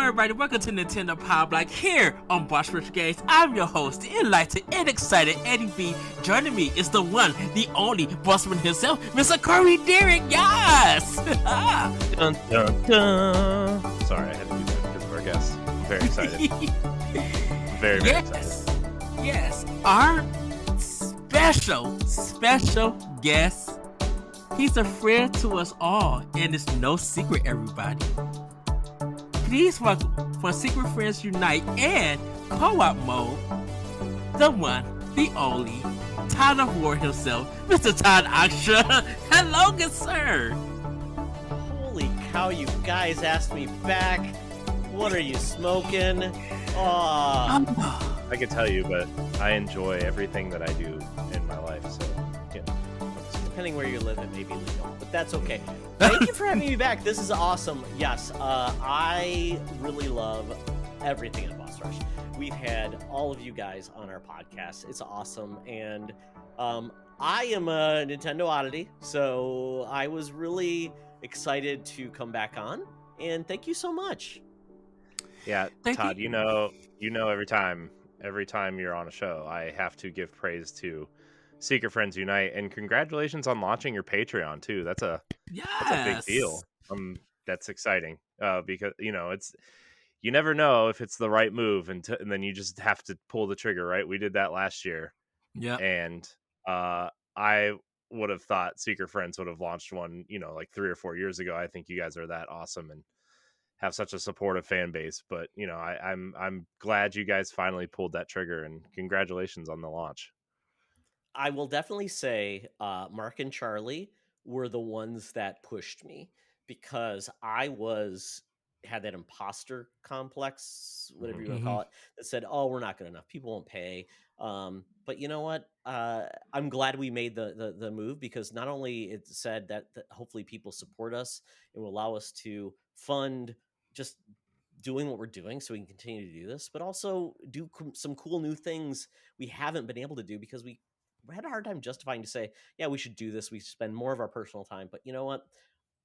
everybody, welcome to Nintendo Pow Block here on Boss Rich Games. I'm your host, the enlightened and excited Eddie B. Joining me is the one, the only bossman himself, Mr. Corey Derrick. Yes! Dun, dun, dun. Sorry, I had to do that because of our guests. I'm very excited. very excited. Yes. Our special guest. He's a friend to us all, and it's no secret, everybody. Please welcome for Secret Friends Unite and Co-op Mode, the one, the only, Todd of War himself, Mr. Todd Aksha. Hello, good sir. Holy cow, you guys asked me back. What are you smoking? I could tell you, but I enjoy everything that I do in my life, so yeah. Depending where you live, it may be legal, but that's okay. Thank you for having me back. This is awesome. Yes, I really love everything in Boss Rush. We've had all of you guys on our podcast. It's awesome, and I am a Nintendo oddity, so I was really excited to come back on, and thank you so much. Yeah, Todd, you know every time you're on a show, I have to give praise to Secret Friends Unite, and congratulations on launching your Patreon too. That's a big deal. That's exciting because it's you never know if it's the right move, and then you just have to pull the trigger, right? We did that last year, and I would have thought Secret Friends would have launched one, like 3 or 4 years ago. I think you guys are that awesome and have such a supportive fan base, but I'm glad you guys finally pulled that trigger, and congratulations on the launch. I will definitely say Mark and Charlie were the ones that pushed me because I had that imposter complex, whatever you want to call it, that said, oh, we're not good enough. People won't pay. But you know what? I'm glad we made the move, because not only it said that hopefully people support us and will allow us to fund just doing what we're doing so we can continue to do this, but also do some cool new things we haven't been able to do because we had a hard time justifying to say, yeah, we should do this. We spend more of our personal time. But you know what?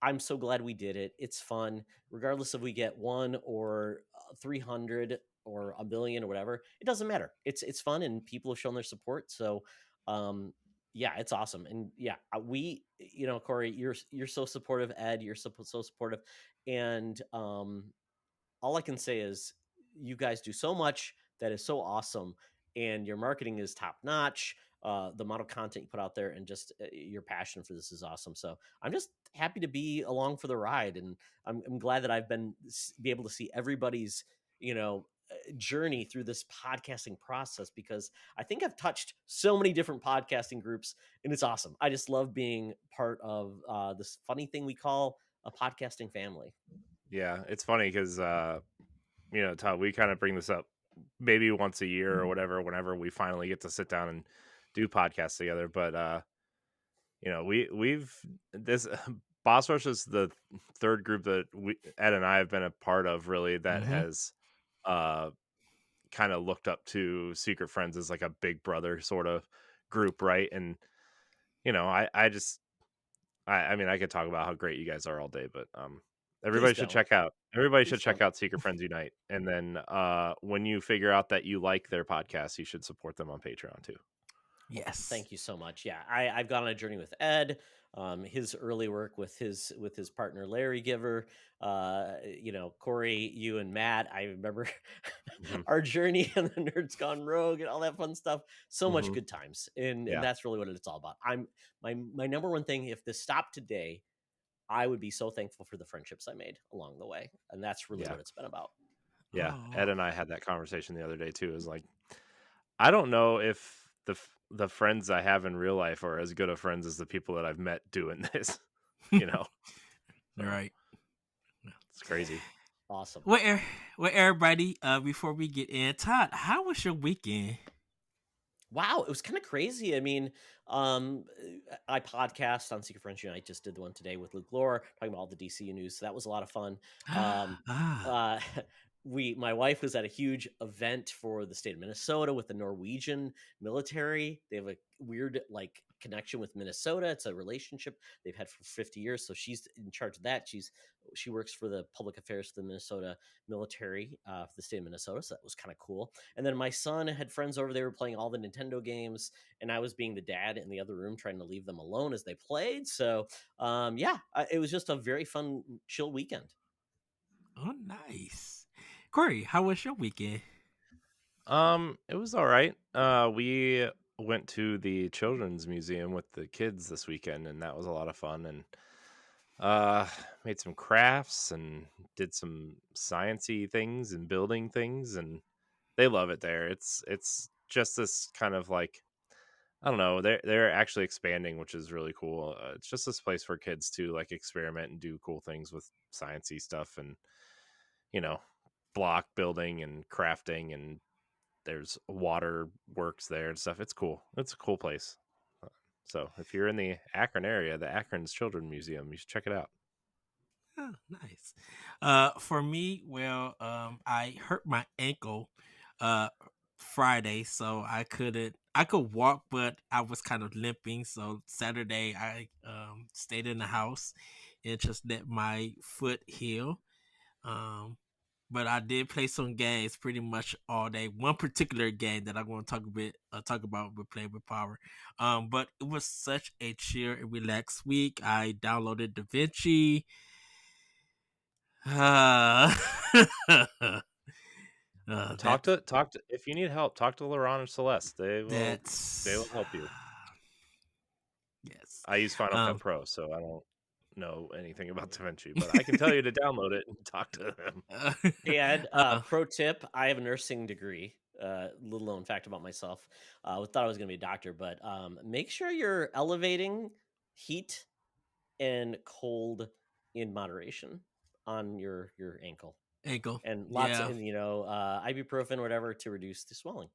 I'm so glad we did it. It's fun. Regardless if we get 1 or 300 or a billion or whatever, it doesn't matter. It's fun, and people have shown their support. So, yeah, it's awesome. And yeah, we, Corey, you're so supportive. Ed, you're so supportive. And all I can say is you guys do so much that is so awesome, and your marketing is top notch. The amount of content you put out there, and just your passion for this is awesome. So I'm just happy to be along for the ride, and I'm glad that I've be able to see everybody's journey through this podcasting process, because I think I've touched so many different podcasting groups, and it's awesome. I just love being part of this funny thing we call a podcasting family. Yeah, it's funny because Todd, we kind of bring this up maybe once a year or whatever, whenever we finally get to sit down and do podcasts together. But we've this Boss Rush is the third group that Ed and I have been a part of, really, that has kind of looked up to Secret Friends as like a big brother sort of group, right? And I could talk about how great you guys are all day, but everybody should check out Secret Friends Unite, and then when you figure out that you like their podcast, you should support them on Patreon too. Yes, thank you so much. Yeah, I've gone on a journey with Ed, his early work with his partner Larry Giver, Corey, you and Matt. I remember our journey and the Nerds Gone Rogue and all that fun stuff. So much good times, and that's really what it's all about. My number one thing, if this stopped today, I would be so thankful for the friendships I made along the way, and that's really what it's been about. Yeah, Ed and I had that conversation the other day too. It was like, I don't know if the friends I have in real life are as good of friends as the people that I've met doing this. Right. It's crazy. Awesome. Well, everybody, before we get in, Todd, how was your weekend? Wow, it was kind of crazy. I mean, I podcast on Secret Friends Unite. I just did the one today with Luke Lore, talking about all the DCU news. So that was a lot of fun. my wife was at a huge event for the state of Minnesota with the Norwegian military. They have a weird like connection with Minnesota. It's a relationship they've had for 50 years. So she's in charge of that. She works for the public affairs for the Minnesota military for the state of Minnesota. So that was kind of cool. And then my son had friends over. They were playing all the Nintendo games, and I was being the dad in the other room trying to leave them alone as they played. So it was just a very fun, chill weekend. Oh, nice. Corey, how was your weekend? It was all right. We went to the children's museum with the kids this weekend, and that was a lot of fun. And made some crafts and did some sciencey things and building things, and they love it there. It's just this kind of like, I don't know, they're actually expanding, which is really cool. It's just this place for kids to like experiment and do cool things with sciencey stuff, and you know, block building and crafting, and there's water works there and stuff. It's cool. It's a cool place. So if you're in the Akron area, the Akron's Children's Museum, you should check it out. Oh, nice. For me, well, I hurt my ankle uh Friday, so I could walk, but I was kind of limping. So Saturday I stayed in the house and just let my foot heal. Um but I did play some games pretty much all day. One particular game that I'm going to talk about with Play with Power. But it was such a chill and relaxed week. I downloaded DaVinci. Uh, Talk to if you need help, talk to Laurent or Celeste. They will help you. Yes. I use Final Cut Pro, so I don't know anything about DaVinci, but I can tell you to download it and talk to them. And pro tip: I have a nursing degree. Little known fact about myself. I thought I was going to be a doctor, but make sure you're elevating heat and cold in moderation on your ankle, and lots of ibuprofen or whatever to reduce the swelling.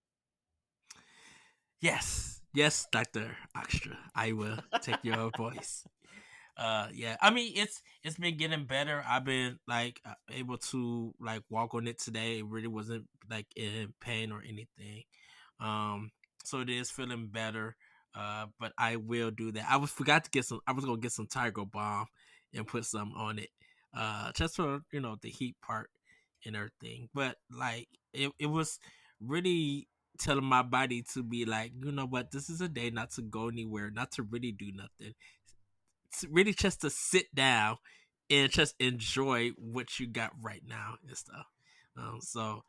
Yes, Dr. Oxtra. I will take your voice. Yeah, I mean it's been getting better. I've been like able to like walk on it today. It really wasn't like in pain or anything. So it is feeling better. But I will do that. Forgot to get some. I was gonna get some Tiger Balm and put some on it. Just for the heat part and everything. But like it was really telling my body to be like, you know what, this is a day not to go anywhere, not to really do nothing. It's really just to sit down and just enjoy what you got right now and stuff. So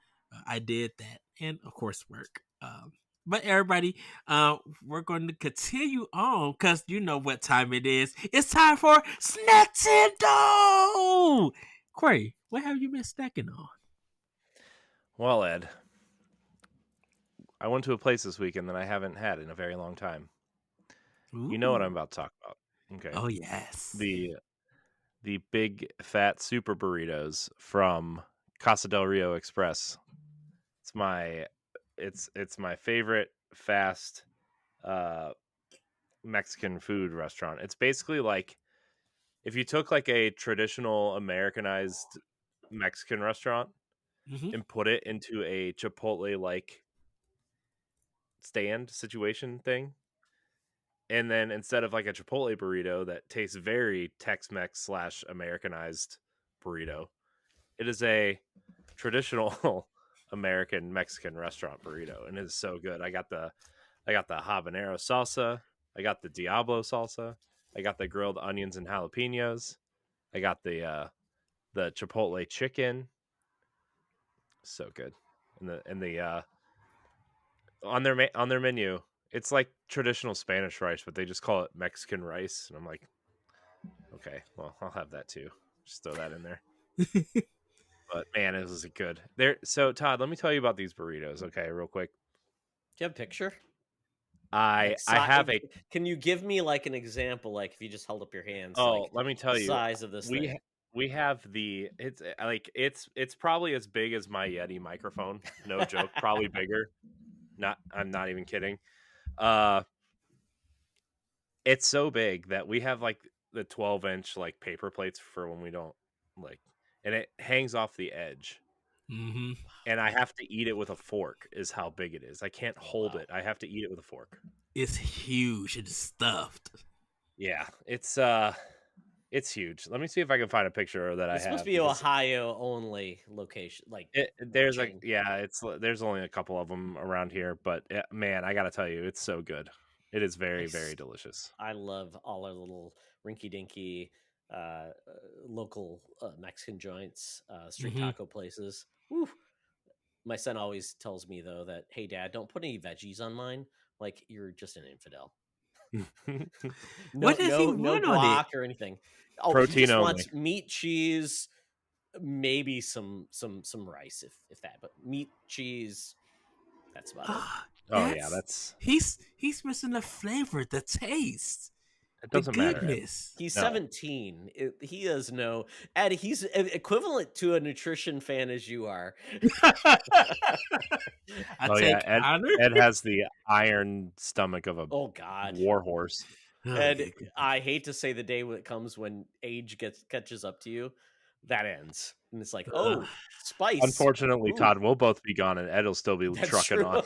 I did that, and of course work. But everybody, we're going to continue on because you know what time it is. It's time for Snackendo. Corey, what have you been snacking on? Well, Ed, I went to a place this weekend that I haven't had in a very long time. Ooh. You know what I'm about to talk about. Okay. Oh yes. The big fat super burritos from Casa del Rio Express. It's my favorite fast Mexican food restaurant. It's basically like if you took like a traditional Americanized Mexican restaurant and put it into a Chipotle like stand situation thing, and then instead of like a Chipotle burrito that tastes very Tex-Mex / Americanized burrito, it is a traditional American Mexican restaurant burrito, and it is so good. I got the habanero salsa, I got the Diablo salsa, I got the grilled onions and jalapenos, I got the Chipotle chicken. So good. And the on their menu, it's like traditional Spanish rice, but they just call it Mexican rice, and I'm like, okay, well, I'll have that too. Just throw that in there. But man, it was good. So Todd, let me tell you about these burritos, okay, real quick. Do you have a picture? I have a. Can you give me like an example? Like if you just held up your hands. Oh, like, let me tell the you, size of this thing. We have it's probably as big as my Yeti microphone. No joke, probably bigger. I'm not even kidding. It's so big that we have like the 12-inch like paper plates for when we don't like, and it hangs off the edge. Mm-hmm. and I have to eat it with a fork. Is how big it is. I can't hold wow. it. I have to eat it with a fork. It's huge. It's stuffed. Yeah, it's huge. Let me see if I can find a picture that I It's supposed to have be because Ohio only location, like there's chain. there's only a couple of them around here, but man, I gotta tell you, it's so good. It is very very Nice. delicious. I love all our little rinky-dinky local Mexican joints, street Mm-hmm. taco places. Woo. My son always tells me though that, hey, Dad, don't put any veggies on mine. Like you're just an infidel. What does he No want on it? guac or anything. Oh, he Protein just only. wants meat, cheese, maybe some rice if that, but meat, cheese. That's about it. Ah, Oh yeah, that's he's missing the flavor, the taste, it the doesn't matter, Ed. goodness. He's No. 17. He has no. Ed, he's equivalent to a nutrition fan as you are. I Oh yeah, take honor. Ed has the iron stomach of a Oh God. war horse. Ed, Okay. I hate to say the day when it comes when age catches up to you, that ends. And it's like, Uh, oh, spice. Unfortunately, Ooh, Todd, we'll both be gone, and Ed will still be that's trucking true. on.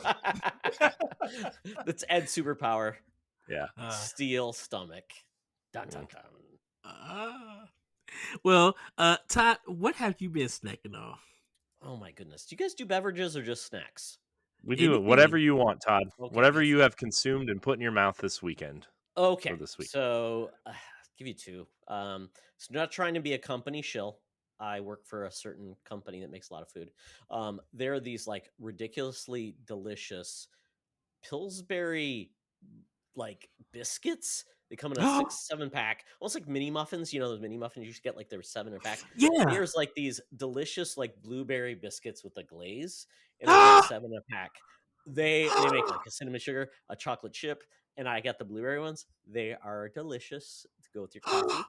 That's Ed's superpower. Yeah. Steel stomach. Dun dun dun. uh, well, Todd, what have you been snacking on? Oh my goodness. Do you guys do beverages or just snacks? We do it whatever Anything? you want, Todd. Okay. Whatever you have consumed and put in your mouth this weekend. Okay, Or this week. so give you two. So not trying to be a company shill. I work for a certain company that makes a lot of food. There are these like ridiculously delicious Pillsbury like biscuits. They come in a 6-7 pack, almost like mini muffins. You know those mini muffins you just get like they're 7 in a pack. Yeah. There's like these delicious like blueberry biscuits with the glaze, and they're like 7 in a pack. They make like a cinnamon sugar, a chocolate chip, and I got the blueberry ones. They are delicious to go with your coffee.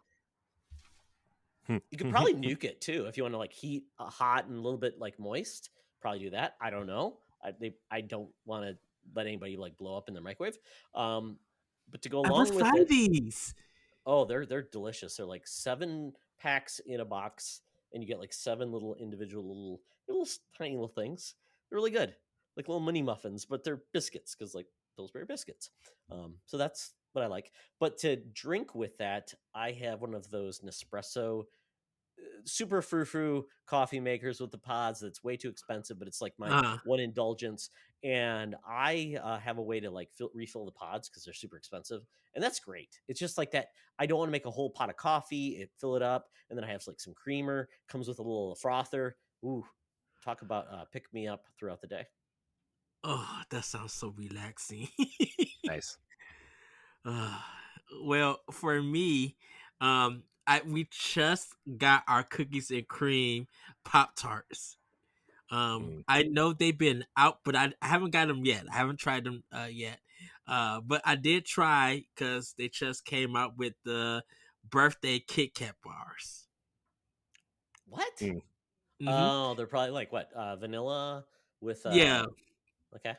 You could probably nuke it too if you want to like heat hot and a little bit like moist. Probably do that. I don't know. I don't want to let anybody like blow up in their microwave. But to go I must along with find it, these. oh, they're delicious. They're like 7 packs in a box, and you get like 7 little individual little tiny little things. They're really good, like little mini muffins, but they're biscuits because like Pillsbury biscuits. So that's what I like. But to drink with that, I have one of those Nespresso super frou-frou coffee makers with the pods that's way too expensive, but it's like my one indulgence. And I have a way to like refill the pods because they're super expensive, and that's great. It's just like that. I don't want to make a whole pot of coffee, fill it up, and then I have like some creamer. Comes with a little frother. Ooh, talk about pick me up throughout the day. Oh, that sounds so relaxing. Nice. Well, for me, we just got our cookies and cream Pop Tarts. I know they've been out, but I haven't got them yet. I haven't tried them yet. But I did try because they just came out with the birthday Kit Kat bars. What? Mm-hmm. Oh, they're probably like what? Vanilla with yeah. Okay.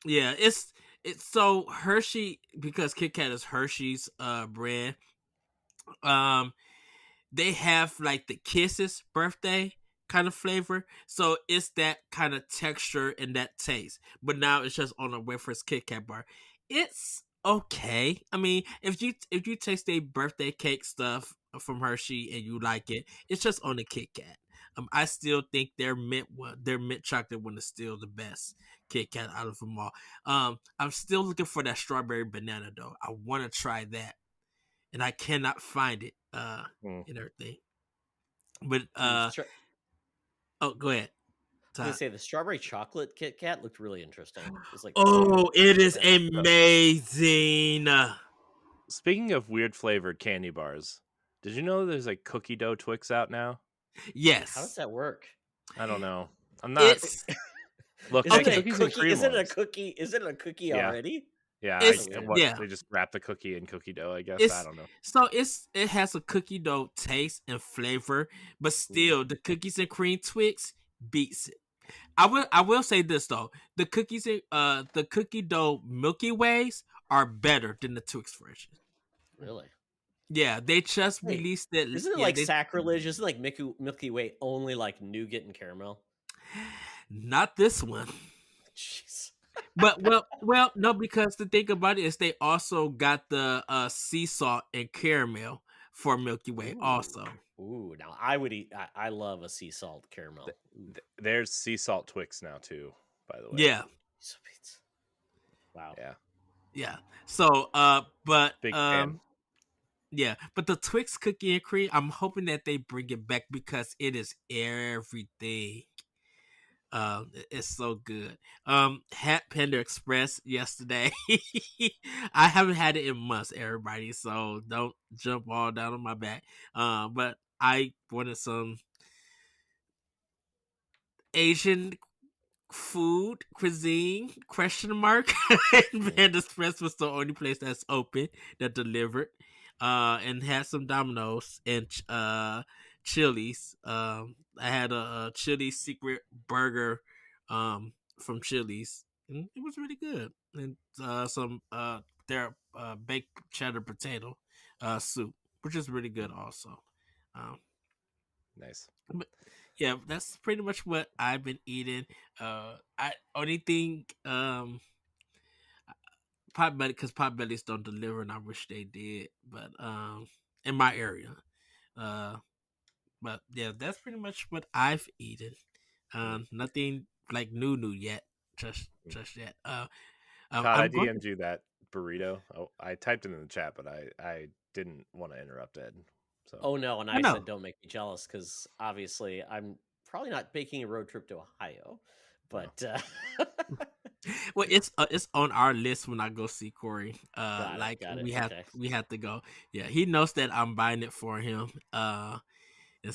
Yeah, it's so Hershey, because Kit Kat is Hershey's brand. They have like the Kisses birthday kind of flavor, so it's that kind of texture and that taste. But now it's just on a Wafers Kit Kat bar. It's okay. I mean, if you taste a birthday cake stuff from Hershey and you like it, it's just on the Kit Kat. I still think their mint chocolate one is still the best Kit Kat out of them all. I'm still looking for that strawberry banana though. I want to try that, and I cannot find it in everything. But go ahead. I was gonna say the strawberry chocolate Kit Kat looked really interesting. It's like it is amazing. Speaking of weird flavored candy bars, did you know there's like cookie dough Twix out now? Yes. How does that work? I don't know. I'm not. Look, is okay. it a cookie? Is it a cookie already? Yeah, they just wrap the cookie in cookie dough, I guess. I don't know. So it has a cookie dough taste and flavor, but still the cookies and cream Twix beats it. I will say this though. The cookie dough Milky Ways are better than the Twix version. Really? Yeah, they just released it. Isn't it like sacrilege? Isn't like Milky Way only like nougat and caramel? Not this one. Jeez. But no, because the thing about it is they also got the sea salt and caramel for Milky Way Ooh. also. Ooh. Now I would eat. I love a sea salt caramel. Ooh. There's sea salt Twix now too, by the way. Yeah. Sweet. Wow. Yeah, Yeah. So but big fan. yeah, but the Twix cookie and cream, I'm hoping that they bring it back because it is everything. It's so good. Had Panda Express yesterday. I haven't had it in months, everybody, so don't jump all down on my back. But I wanted some Asian food cuisine question mark. And Mm. Panda Express was the only place that's open that delivered. And had some Domino's and Chili's. I had a chili secret burger from Chili's, and it was really good. And some their baked cheddar potato soup, which is really good also. Um, Nice. but yeah, that's pretty much what I've been eating. I only thing Potbelly, because Potbellies don't deliver, and I wish they did. But in my area, uh, but yeah, that's pretty much what I've eaten. Mm. Nothing like new yet, Mm. just yet. Todd, I I'm going. DM'd you that burrito. Oh, I typed it in the chat, but I didn't want to interrupt Ed. So Oh no, and I I know. said don't make me jealous because obviously I'm probably not making a road trip to Ohio, no. but Well, it's on our list when I go see Corey. Like got it. Okay. we have to go. Yeah, he knows that I'm buying it for him. And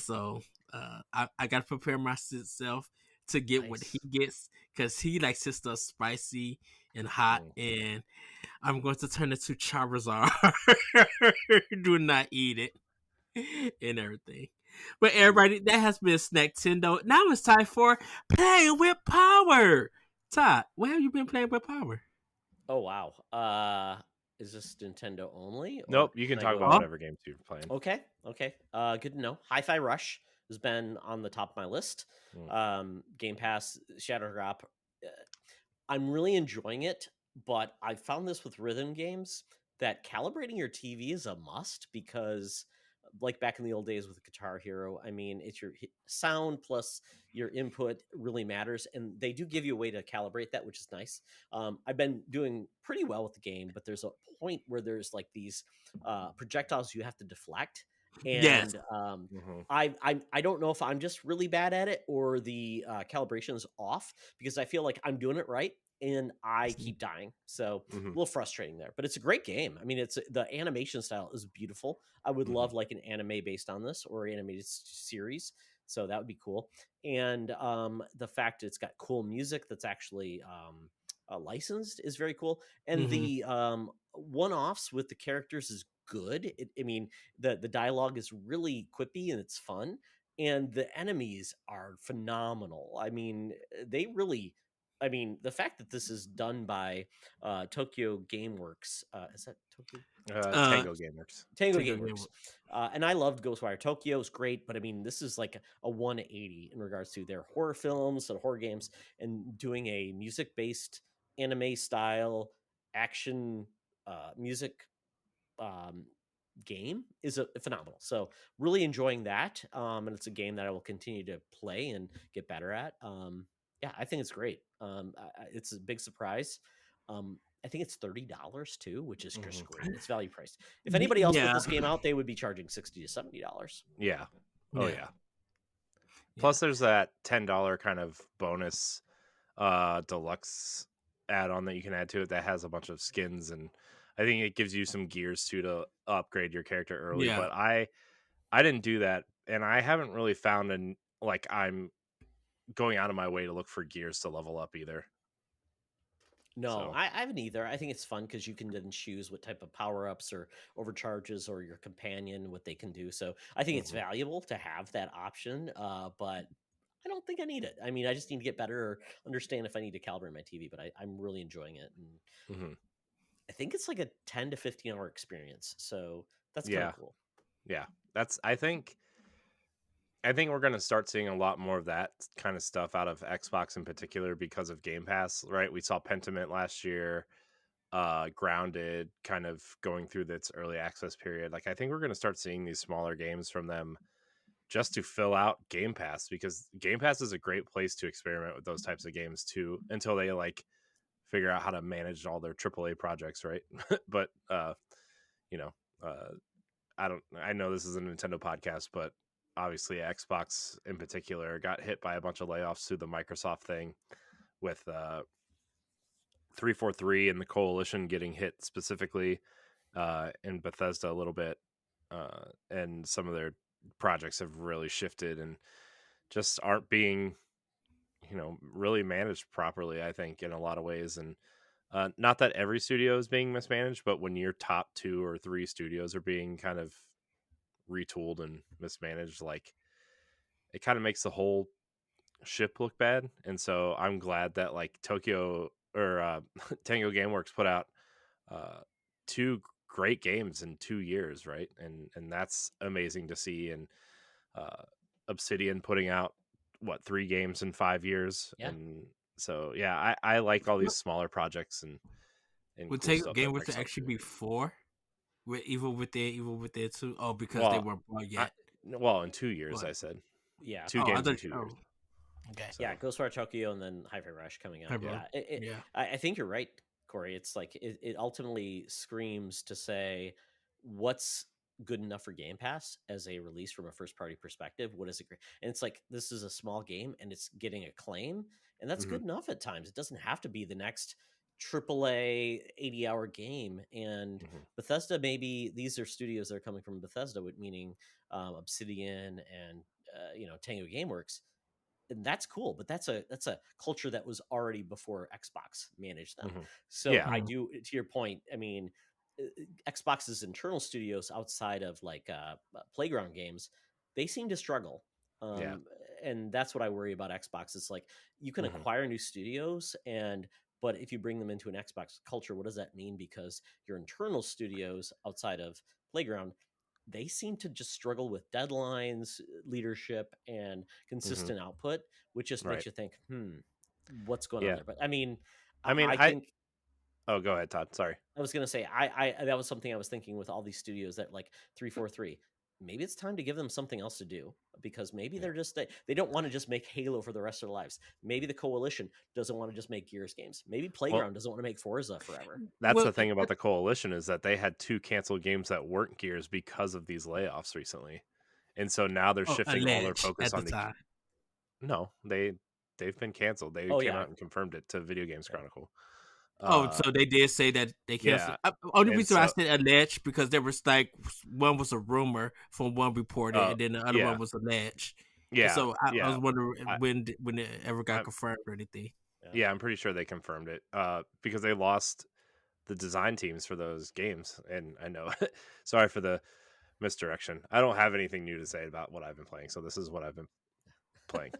so I got to prepare myself to get what he Nice. gets because he likes his stuff spicy and hot, Mm. and I'm going to turn it to Charizard. Do not eat it and everything. But Ooh. everybody, that has been Snack Tendo. Now it's time for Playing with Power. Todd, where have you been playing with Power? Oh wow. Is this Nintendo only, or Nope, you can can I talk go? about Oh, whatever games you're playing. Okay. Okay. Good to know. Hi-Fi Rush has been on the top of my list. Mm. Game Pass, Shadow Drop. uh, I'm really enjoying it, but I found this with rhythm games that calibrating your TV is a must because, like back in the old days with Guitar Hero, I mean, it's your sound plus your input really matters, and they do give you a way to calibrate that, which is nice. I've been doing pretty well with the game, but there's a point where there's like these projectiles you have to deflect, yes. and Hmm. I don't know if I'm just really bad at it or the calibration is off because I feel like I'm doing it right and I keep dying. So a Hmm. little frustrating there, but it's a great game. I mean, it's the animation style is beautiful. I would Hmm. love like an anime based on this or animated series. So that would be cool. And the fact it's got cool music that's actually licensed is very cool. And Mm-hmm. the one-offs with the characters is good. I mean, the dialogue is really quippy and it's fun. And the enemies are phenomenal. I mean, they really I mean, the fact that this is done by Tokyo Gameworks, is that Tokyo? Uh, Tango Gameworks. Tango take a Gameworks. And I loved Ghostwire Tokyo. It's great, but I mean, this is like a 180 in regards to their horror films and horror games and doing a music based anime style action music um, game is phenomenal. So really enjoying that, and it's a game that I will continue to play and get better at. Yeah, I think it's great. It's a big surprise. I think it's $30 too, which is just Hmm. great. It's value priced. If anybody else put Yeah. this game out, they would be charging $60 to $70. Yeah. Oh Yeah. yeah. Yeah. Plus, there's that $10 kind of bonus deluxe add-on that you can add to it that has a bunch of skins, and I think it gives you some gears too to upgrade your character early. Yeah. But I didn't do that, and I haven't really found an like I'm going out of my way to look for gears to level up either. No, So I haven't either. I think it's fun because you can then choose what type of power ups or overcharges or your companion, what they can do. So I think it's mhm. valuable to have that option. But I don't think I need it. I mean, I just need to get better or understand if I need to calibrate my TV, but I'm really enjoying it. And Mhm. I think it's like a 10 to 15 hour experience. So that's kind of Yeah, cool. yeah. That's I think I think we're going to start seeing a lot more of that kind of stuff out of Xbox in particular because of Game Pass, right? We saw Pentiment last year, Grounded kind of going through its early access period. Like, I think we're going to start seeing these smaller games from them just to fill out Game Pass, because Game Pass is a great place to experiment with those types of games too, until they like figure out how to manage all their AAA projects, right? But you know, uh, I know this is a Nintendo podcast, but obviously Xbox in particular got hit by a bunch of layoffs through the Microsoft thing, with 343 and the Coalition getting hit specifically, in Bethesda a little bit, and some of their projects have really shifted and just aren't being, really managed properly, I think, in a lot of ways. And not that every studio is being mismanaged, but when your top 2 or 3 studios are being kind of retooled and mismanaged, like, it kind of makes the whole ship look bad. And so I'm glad that like Tokyo or Tango Gameworks put out 2 great games in 2 years, right? And that's amazing to see. And uh, Obsidian putting out 3 games in 5 years. Yeah. And so yeah, I like all these smaller projects and Would cool take stuff game that with to Microsoft's actually doing. be 4, even with their 2. Oh, because they Well, weren't bought yet. in 2 years, What? I said Yeah. 2 Oh, I games in thought 2 you. years. Oh, okay. So, Yeah, Ghostwire Tokyo and then Hi-Fi Rush coming out. Hey, bro. Yeah, Yeah. I think you're right, Corey. It's like it ultimately screams to say what's good enough for Game Pass as a release from a first party perspective. What is it? And it's like this is a small game and it's getting acclaim, and that's mhm, good enough at times. It doesn't have to be the next AAA 80-hour game. And mhm, Bethesda, maybe these are studios that are coming from Bethesda, meaning Obsidian and Tango GameWorks, and that's cool, but that's a culture that was already before Xbox managed them. mhm. So Yeah. I do, to your point, I mean, Xbox's internal studios outside of like playground games, they seem to struggle. Yeah. um and that's what I worry about Xbox. It's like you can Mhm, acquire new studios, and but if you bring them into an Xbox culture, what does that mean? Because your internal studios outside of playground, they seem to just struggle with deadlines, leadership, and mhm. consistent output, which just makes Right. you think, what's going on Yeah. there? But I mean, I mean, I think oh, go ahead, Todd. Sorry. I was gonna say I that was something I was thinking with all these studios that like 343. Maybe it's time to give them something else to do, because maybe Yeah. they don't want to just make Halo for the rest of their lives. Maybe the Coalition doesn't want to just make Gears games. Maybe Well, Playground doesn't want to make Forza forever. that's the Well, thing about the Coalition, is that they had 2 canceled games that weren't Gears because of these layoffs recently. And so now they're shifting all their alleged focus at the on the time. No, they've been canceled. They Oh came yeah. out and confirmed it to Video Games Yeah. Chronicle. Oh, Uh so they did say that they yeah. canceled. Only And reason I so said alleged because there was like one was a rumor from one reporter, and then the other yeah. one was alleged. And Yeah. so I was Yeah. wondering I, when it ever got I confirmed or anything. Yeah. yeah, I'm pretty sure they confirmed it. Because they lost the design teams for those games. And I know sorry for the misdirection. I don't have anything new to say about what I've been playing, so this is what I've been playing.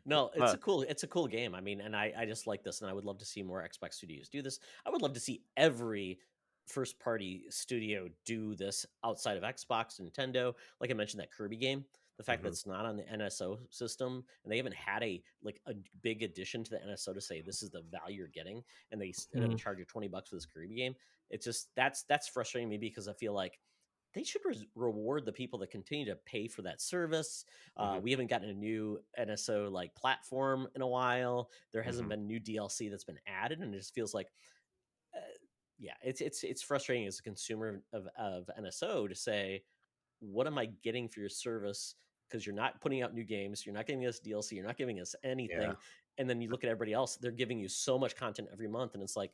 No, Uh it's a cool game. I mean, and I just like this, and I would love to see more Xbox studios do this. I would love to see every first party studio do this outside of Xbox, Nintendo. Like I mentioned, that Kirby game, the fact that mhm, it's not on the NSO system, and they haven't had a big addition to the NSO to say this is the value you're getting, and they are going to Mm. charge you $20 for this Kirby game. It's just that's frustrating me, because I feel like they should reward the people that continue to pay for that service. mhm, We haven't gotten a new NSO like platform in a while. There hasn't mhm. been new DLC that's been added, and it just feels like, uh, yeah, it's frustrating as a consumer of NSO to say, what am I getting for your service? Because you're not putting out new games, you're not giving us DLC, you're not giving us Yeah. anything, and then you look at everybody else; they're giving you so much content every month, and it's like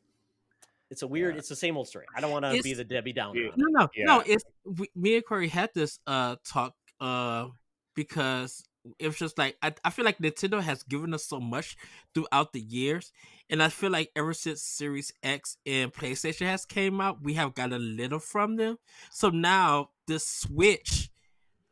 Yeah. it's the same old story. I don't want to be It's the Debbie Downer Yeah. on it. no. Yeah. It's me and Corey had this talk because it was just like I feel like Nintendo has given us so much throughout the years, and I feel like ever since Series X and PlayStation has came out, we have got a little from them. So now the Switch,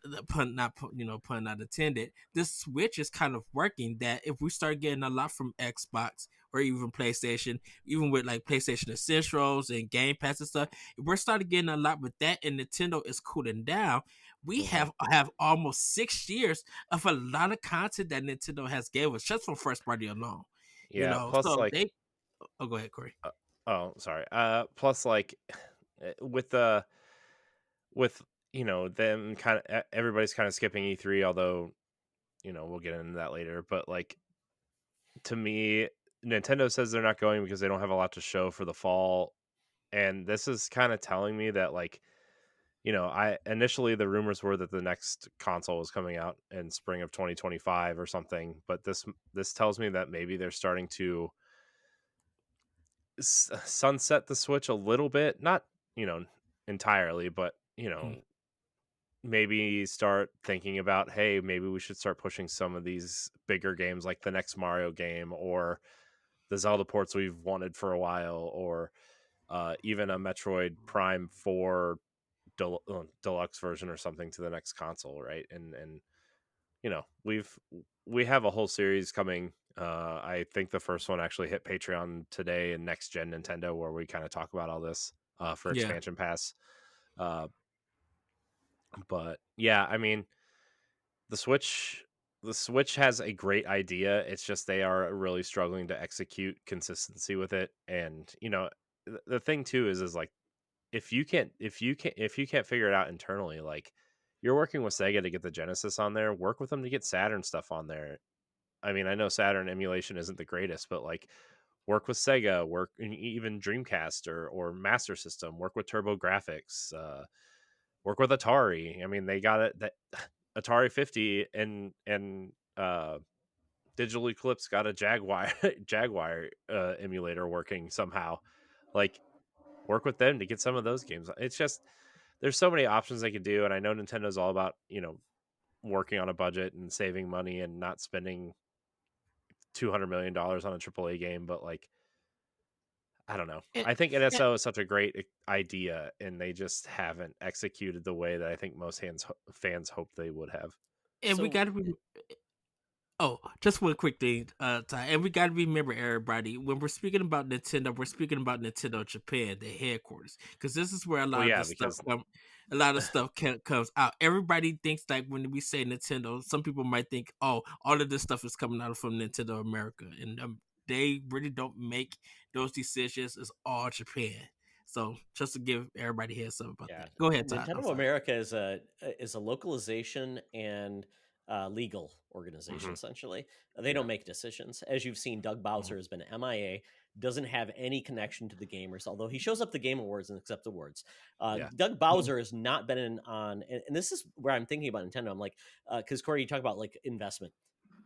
the pun not pun not intended, this Switch is kind of working. That if we start getting a lot from Xbox or even PlayStation, even with like PlayStation Essentials and Game Pass and stuff, if we're starting getting a lot with that, and Nintendo is cooling down, we have almost 6 years of a lot of content that Nintendo has gave us just from first party alone. Yeah. Plus, So like, they. Oh, go ahead, Corey. oh, sorry. Plus, like, with the with them kind of everybody's kind of skipping E3, although we'll get into that later. But like, to me, Nintendo says they're not going because they don't have a lot to show for the fall, and this is kind of telling me that, like, I initially the rumors were that the next console was coming out in spring of 2025 or something, but this tells me that maybe they're starting to sunset the Switch a little bit, not entirely, but Mm. maybe start thinking about, hey, maybe we should start pushing some of these bigger games, like the next Mario game or the Zelda ports we've wanted for a while, or even a Metroid Prime 4 deluxe version or something to the next console, right? And we have a whole series coming. I think the first one actually hit Patreon today, and Next Gen Nintendo, where we kind of talk about all this for Yeah. expansion pass. Uh, but yeah, I mean, the Switch the Switch has a great idea. It's just they are really struggling to execute consistency with it. And the thing too is like, if you can't figure it out internally, like, you're working with Sega to get the Genesis on there, work with them to get Saturn stuff on there. I mean, I know Saturn emulation isn't the greatest, but like, work with Sega, work even Dreamcast or Master System, work with Turbo Graphics, work with Atari. I mean, they got it that Atari 50 and Digital Eclipse got a Jaguar emulator working somehow. Like, work with them to get some of those games. It's just, there's so many options they could do, and I know Nintendo's all about working on a budget and saving money and not spending $200 million on a AAA game, but like, I don't know. And, I think NSO is such a great idea, and they just haven't executed the way that I think most fans hoped they would have. and we So got to be. Oh, just one quick thing, Ty, and we got to remember, everybody, when we're speaking about Nintendo, we're speaking about Nintendo Japan, the headquarters, because this is where a Well, lot of yeah, the stuff because comes out. Everybody thinks, like, when we say Nintendo, some people might think, oh, all of this stuff is coming out from Nintendo America, and they really don't make those decisions. It's all Japan. So just to give everybody a heads up about yeah, that. Go ahead, Todd. I'm Nintendo sorry. America is a localization and legal organization. mhm, Essentially, they yeah, don't make decisions. As you've seen, Doug Bowser has been MIA. Doesn't have any connection to the gamers, although he shows up at the Game Awards and accepts awards. yeah, Doug Mhm. Bowser has not been and this is where I'm thinking about Nintendo. I'm like, because Corey, you talk about like investment.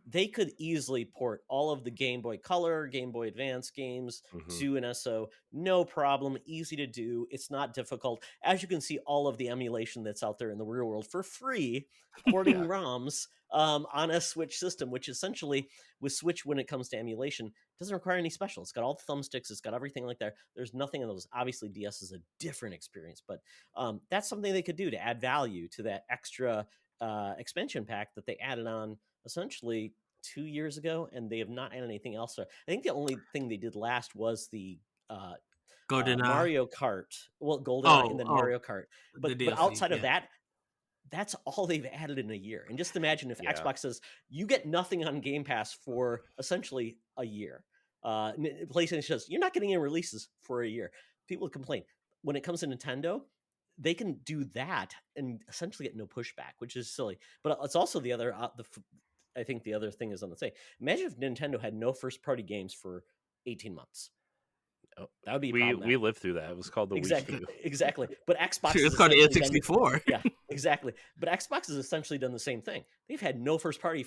They could easily port all of the Game Boy Color, Game Boy Advance games hmm to an SO. No problem. Easy to do. It's not difficult. As you can see, all of the emulation that's out there in the real world for free, porting yeah, ROMs on a Switch system, which essentially with Switch, when it comes to emulation, doesn't require any special. It's got all the thumbsticks. It's got everything like that. There's nothing in those. Obviously, DS is a different experience, but that's something they could do to add value to that extra expansion pack that they added on essentially 2 years ago, and they have not added anything else. I think the only thing they did last was the uh, Golden Eye. Mario Kart, well, GoldenEye, and then Oh, Mario Kart. the But DLC. outside of Yeah. that, that's all they've added in a year. And just imagine if yeah, Xbox says you get nothing on Game Pass for essentially a year. PlayStation says you're not getting any releases for a year. People complain. When it comes to Nintendo, they can do that and essentially get no pushback, which is silly. But it's also the other. I think the other thing is on the say. Imagine if Nintendo had no first party games for 18 months. Oh, That would be we problematic. lived through that. It was called the Wii Exactly, U. exactly. But Xbox has It's called the essentially done N64. yeah, exactly. But Xbox has essentially done the same thing. They've had no first party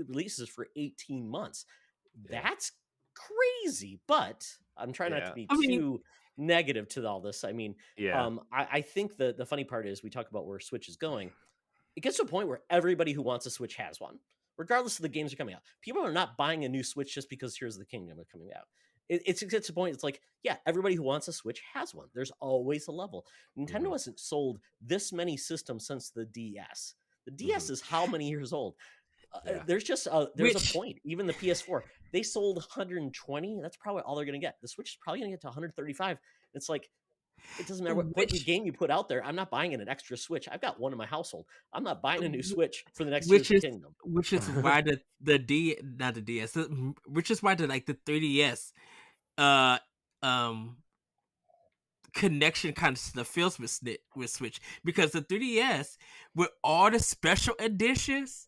releases for 18 months. Yeah, That's crazy. But I'm trying not to yeah, be I mean, too negative to all this. I mean, yeah, I think the funny part is we talk about where Switch is going. It gets to a point where everybody who wants a Switch has one, regardless of the games that are coming out. People are not buying a new Switch just because Here's the Kingdom is coming out. It gets to a point, it's like, yeah, everybody who wants a Switch has one. There's always a level. Nintendo hmm hasn't sold this many systems since the DS. The hmm DS is how many years old? yeah, There's a which point. Even the PS4, they sold 120. That's probably all they're going to get. The Switch is probably going to get to 135. It's like, It doesn't matter what which game you put out there. I'm not buying an extra Switch. I've got one in my household. I'm not buying a new wh- Switch for the next Tears which of the is Kingdom. which is why the D not the DS, which is why the 3DS uh um connection kind of feels with Switch, because the 3DS with all the special editions,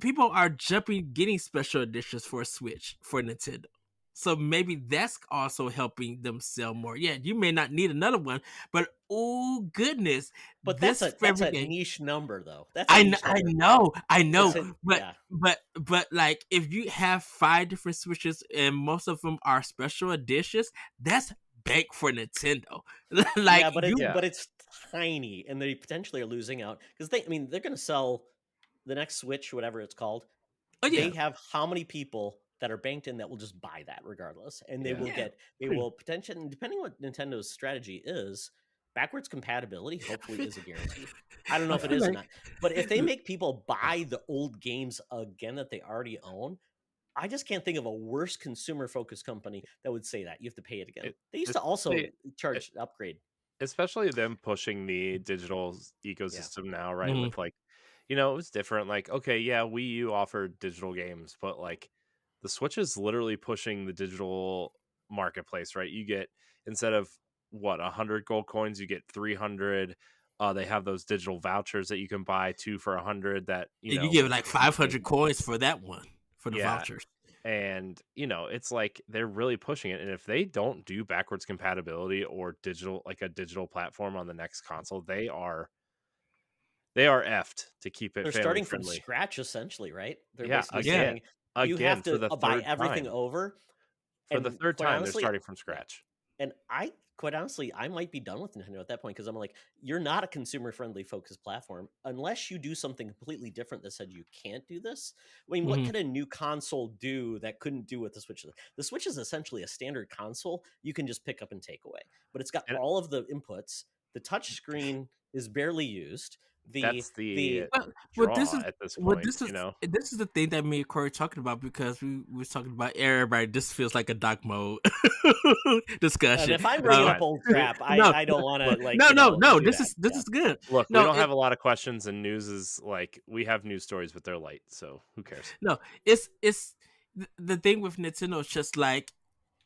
people are jumping getting special editions for Switch for Nintendo. So maybe that's also helping them sell more. Yeah, you may not need another one, but oh goodness, But this that's favorite a game. niche number though. That's a I niche number. I It's know, a but yeah. like if you have 5 different Switches and most of them are special editions, that's bank for Nintendo. Like Yeah, but you, Yeah. it's tiny, and they potentially are losing out because they're going to sell the next Switch, whatever it's called. oh They yeah, have how many people that are banked in that will just buy that regardless, and they Yeah. will yeah, they will potentially, depending what Nintendo's strategy is, backwards compatibility hopefully feel, is a guarantee. I don't know I if it feel is or like not, but if they make people buy the old games again that they already own, I just can't think of a worse consumer focused company that would say that you have to pay it again. It, They used to also especially, e- charge upgrade. especially them pushing the digital Yeah. ecosystem now, right? mhm. With like, it was different. Like, okay, yeah, Wii U offered digital games, but like the Switch is literally pushing the digital marketplace, right? You get, instead of what, 100 gold coins, you get 300. They have those digital vouchers that you can buy 2 for 100 that, And you give like 500 coins for that one for the yeah. vouchers. And it's like they're really pushing it, and if they don't do backwards compatibility or digital, like a digital platform on the next console, they are effed to keep it They're family starting from friendly. scratch essentially, right? They're Yeah, basically Yeah, saying you have for to the buy third everything time. over. For the And third quite time, they're honestly, starting from yeah. scratch. And I quite honestly, I might be done with Nintendo at that point because I'm like, you're not a consumer friendly focused platform unless you do something completely different that said you can't do this. I mean, what mhm. could a new console do that couldn't do what the Switch is? The Switch is essentially a standard console you can just pick up and take away, but it's got And all of the inputs. The touch screen is barely used. The that's the the Well, this draw is at this well, point. this is the thing that me and Corey talking about, because we was talking about everybody. This feels like a dark mode and discussion. if I'm It's bringing up fine. old We crap, No, I don't want to like no. do This that. is Yeah. good. Look, we No, don't have a lot of questions, and news is like, we have news stories, but they're light, so who cares? no. It's the thing with Nintendo is just like,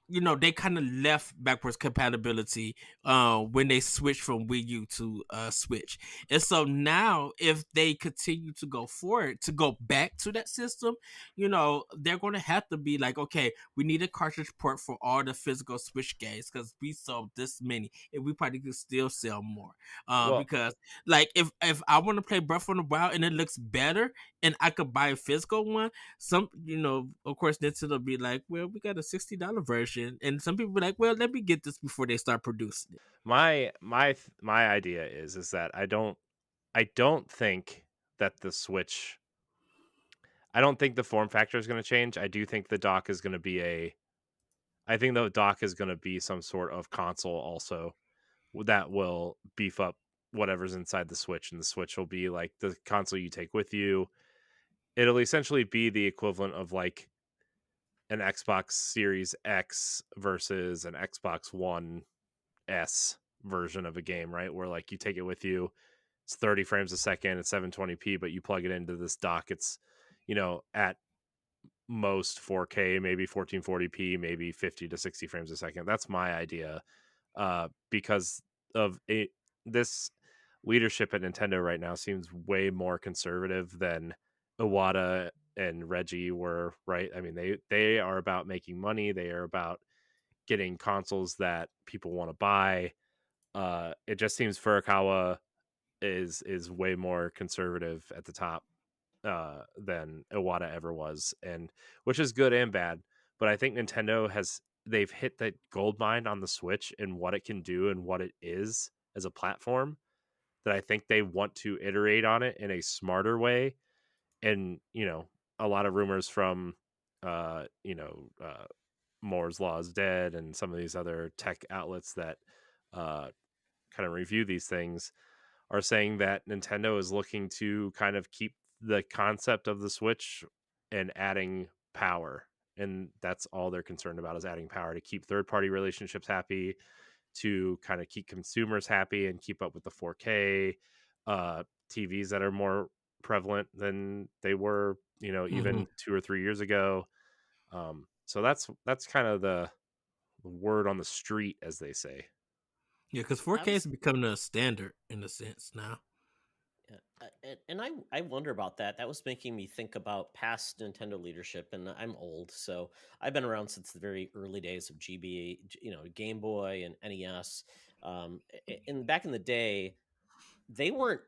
they kind of left backwards compatibility when they switched from Wii U to Switch. And so now if they continue to go forward to go back to that system, they're going to have to be like, okay, we need a cartridge port for all the physical Switch games because we sold this many and we probably could still sell more. Well, Because like if I want to play Breath of the Wild and it looks better and I could buy a physical one, some, of course, Nintendo be like, well, we got a $60 version, and some people be like, well, let me get this before they start producing it. my idea is that I don't think that the Switch. I don't think the form factor is going to change. I do think the dock is going to be I think the dock is going to be some sort of console also that will beef up whatever's inside the Switch, and the Switch will be like the console you take with you. It'll essentially be the equivalent of like an Xbox Series X versus an Xbox One S version of a game, right? Where like you take it with you, it's 30 frames a second, it's 720p, but you plug it into this dock, it's at most 4K, maybe 1440p, maybe 50 to 60 frames a second. That's my idea. Because of this leadership at Nintendo right now seems way more conservative than Iwata and Reggie were, right? I mean, they are about making money. They are about getting consoles that people want to buy. It just seems Furukawa is way more conservative at the top than Iwata ever was, and which is good and bad. But I think they've hit that gold mine on the Switch and what it can do and what it is as a platform, that I think they want to iterate on it in a smarter way. And a lot of rumors from uh, you know uh, Moore's Law is Dead and some of these other tech outlets that uh, kind of review these things are saying that Nintendo is looking to kind of keep the concept of the Switch and adding power. And that's all they're concerned about, is adding power to keep third party relationships happy, to kind of keep consumers happy and keep up with the 4K TVs that are more prevalent than they were, Hmm. even 2 or 3 years ago. So that's kind of the word on the street, as they say. Yeah, because I 4K is was becoming a standard in a sense now. Yeah, and I wonder about that. That was making me think about past Nintendo leadership, and I'm old, so I've been around since the very early days of GBA, Game Boy and NES. And back in the day, they weren't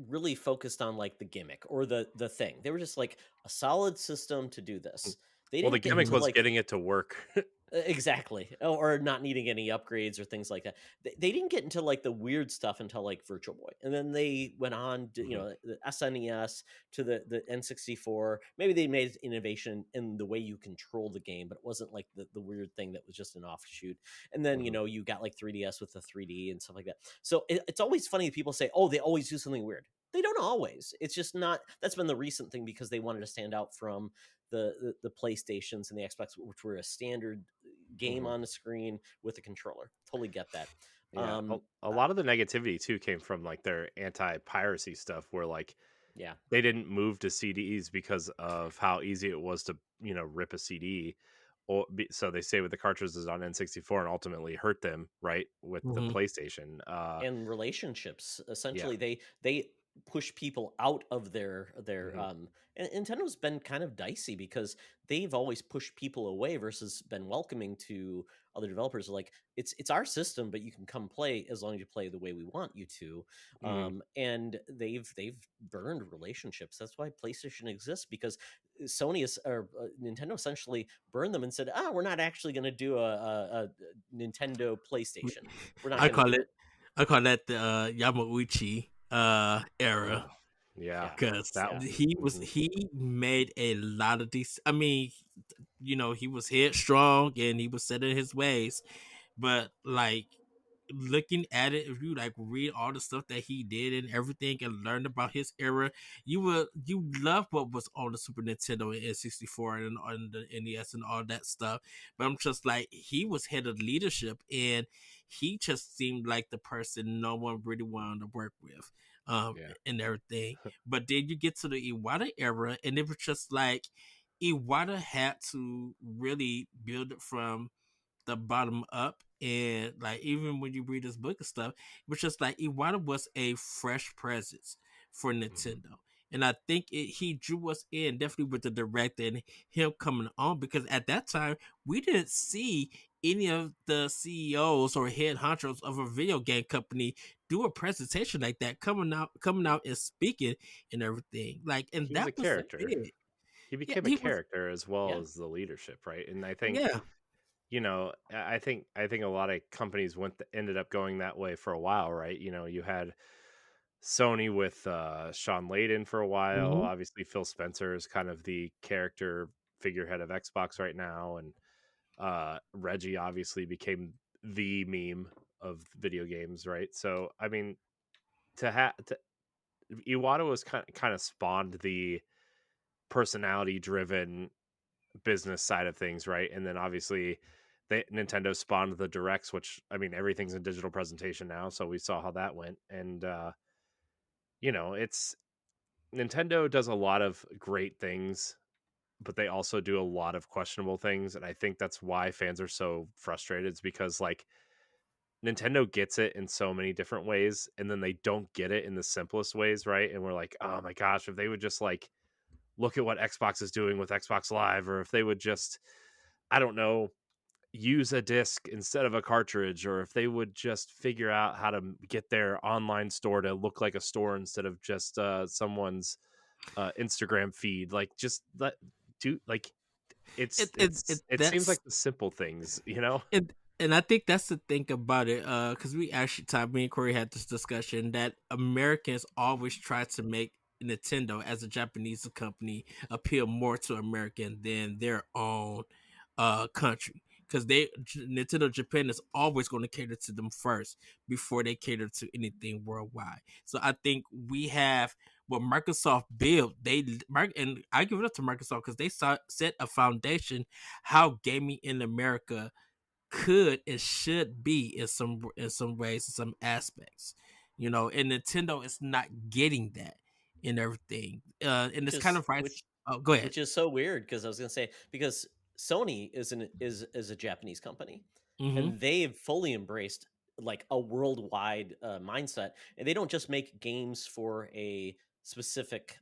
really focused on like the gimmick or the thing. They were just like a solid system to do Mm. this. They Well, the didn't get gimmick into was like getting it to work. Exactly. Or not needing any upgrades or things like that. They didn't get into like the weird stuff until like Virtual Boy. And then they went on to, Mhm, the SNES to the N64. Maybe they made innovation in the way you control the game, but it wasn't like the weird thing that was just an offshoot. And then, mhm, you got like 3DS with the 3D and stuff like that. So it's always funny people say, oh, they always do something weird. They don't always. It's just not. That's been the recent thing because they wanted to stand out from the PlayStations and the Xbox, which were a standard game mhm. on the screen with a controller. Totally get that. Yeah, a, Um, a uh, lot of the negativity too came from like their anti-piracy stuff, where like yeah, they didn't move to CDs because of how easy it was to rip a CD. So they say with the cartridges on N64 and ultimately hurt them right with the Hmm. PlayStation. and relationships. Yeah. Essentially, they push people out of their Hmm. and Nintendo's been kind of dicey because they've always pushed people away versus been welcoming to other developers. Like it's our system, but you can come play as long as you play the way we want you to. Hmm. And they've burned relationships. That's why PlayStation exists, because Sony is or Nintendo essentially burned them and said, "Ah, we're not actually going to do a Nintendo PlayStation. We're not I going to call do it it." I call that the Yamauchi era, Oh, yeah. Yeah, because That. yeah. Mhm, he made a lot of these. I mean, he was headstrong and he was set in his ways, but like looking at it, if you like read all the stuff that he did and everything and learn about his era, you love what was on the Super Nintendo and N64 and on the NES and all that stuff. But I'm just like, he was head of leadership and he just seemed like the person no one really wanted to work with. yeah. And everything. But then you get to the Iwata era, and it was just like Iwata had to really build it from the bottom up. And like even when you read this book and stuff, it was just like Iwata was a fresh presence for Mhm, Nintendo. And I think he drew us in definitely with the director and him coming on, because at that time we didn't see any of the CEOs or head honchos of a video game company do a presentation like that, coming out and speaking and everything. Like, and he was a that was character. it. He Yeah, became a he was. character as well Yeah. as the leadership, right? And I think Yeah. I think a lot of companies ended up going that way for a while, right? You had Sony with Sean Layden for a while. Hmm. Obviously, Phil Spencer is kind of the character figurehead of Xbox right now, and Reggie obviously became the meme of video games, right? So, I mean, to Iwata was kind of spawned the personality driven business side of things, right? And then obviously Nintendo spawned the directs, which I mean everything's in digital presentation now, so we saw how that went. And it's Nintendo does a lot of great things, but they also do a lot of questionable things, and I think that's why fans are so frustrated. It's because like Nintendo gets it in so many different ways, and then they don't get it in the simplest ways, right? And we're like, oh my gosh, if they would just like look at what Xbox is doing with Xbox Live, or if they would just, I don't know, use a disc instead of a cartridge, or if they would just figure out how to get their online store to look like a store instead of just someone's Instagram feed. Like, just let do like It, it, it it seems that's like the simple things. and I think that's the thing about it, because we actually, me and Corey had this discussion that Americans always try to make Nintendo as a Japanese company appeal more to American than their own country, because Nintendo Japan is always going to cater to them first before they cater to anything worldwide. So I think we have what Microsoft built. And I give it up to Microsoft because they set a foundation how gaming in America could and should be in some ways, in some aspects, and Nintendo is not getting that in everything. And which it's kind is of right. which Oh, go ahead. which is so weird because I was gonna say because Sony is a Japanese company, Mm-hmm. and they've fully embraced like a worldwide mindset, and they don't just make games for a specific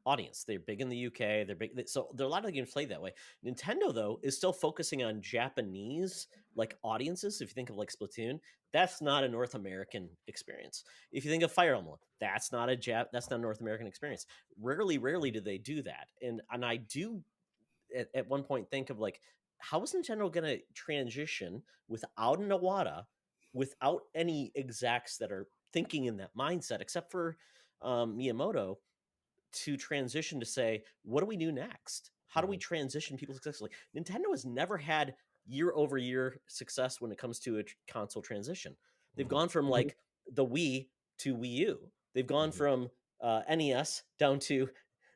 audience. They're big in the UK. They're big, so there are a lot of the games played that way. Nintendo though is still focusing on Japanese like audiences. If you think of like Splatoon, that's not a North American experience. If you think of Fire Emblem, that's not a North American experience. Rarely do they do that. And I do at one point think of like, how is Nintendo going to transition without an Iwata, without any execs that are thinking in that mindset, except for Miyamoto, to transition to say, what do we do next? How do we transition people successfully? Nintendo has never had year over year success when it comes to a console transition. They've gone from Mm-hmm. like the Wii to Wii U. They've gone from NES down to,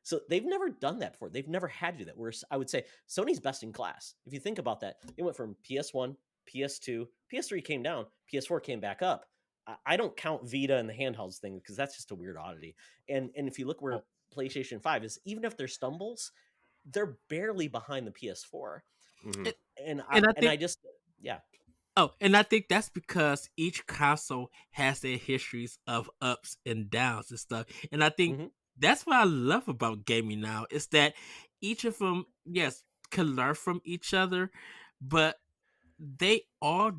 so they've never done that before. They've never had to do that. Whereas I would say Sony's best in class. If you think about that, they went from PS1, PS2, PS3 came down, PS4 came back up. I don't count Vita and the handhelds thing because that's just a weird oddity. And if you look where Well, PlayStation 5 is, even if there's stumbles, they're barely behind the PS4. mhm. And, And and I I think just yeah. and I think that's because each console has their histories of ups and downs and stuff. And I think Mhm. that's what I love about gaming now is that each of them, yes, can learn from each other, but they all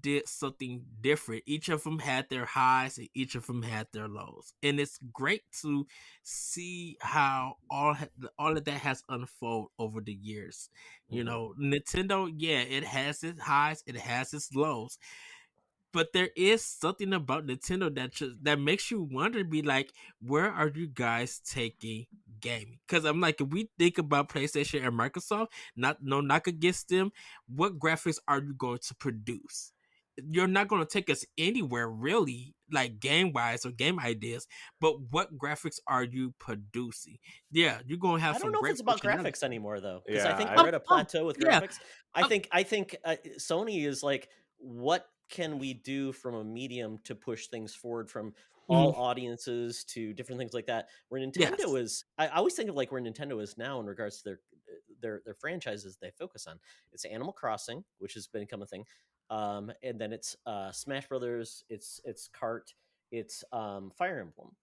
did something different. Each of them had their highs and each of them had their lows, and it's great to see how all of that has unfolded over the years. Nintendo, yeah, it has its highs, it has its lows, but there is something about Nintendo that makes you wonder, be like, where are you guys taking gaming? Because I'm like, if we think about PlayStation and Microsoft, no knock against them, what graphics are you going to produce? You're not going to take us anywhere really, like game wise or game ideas. But what graphics are you producing? Yeah, you're going to have I don't some know if great it's about functionality. graphics anymore though, because I Yeah, think I we're at a plateau with Yeah, graphics. I think Sony is like, what can we do from a medium to push things forward from all mhm, audiences to different things like that? Where yes, Nintendo is, I always think of like where Nintendo is now in regards to their franchises they focus on. It's Animal Crossing, which has become a thing, and then it's Smash Brothers, it's Kart, it's Fire Emblem.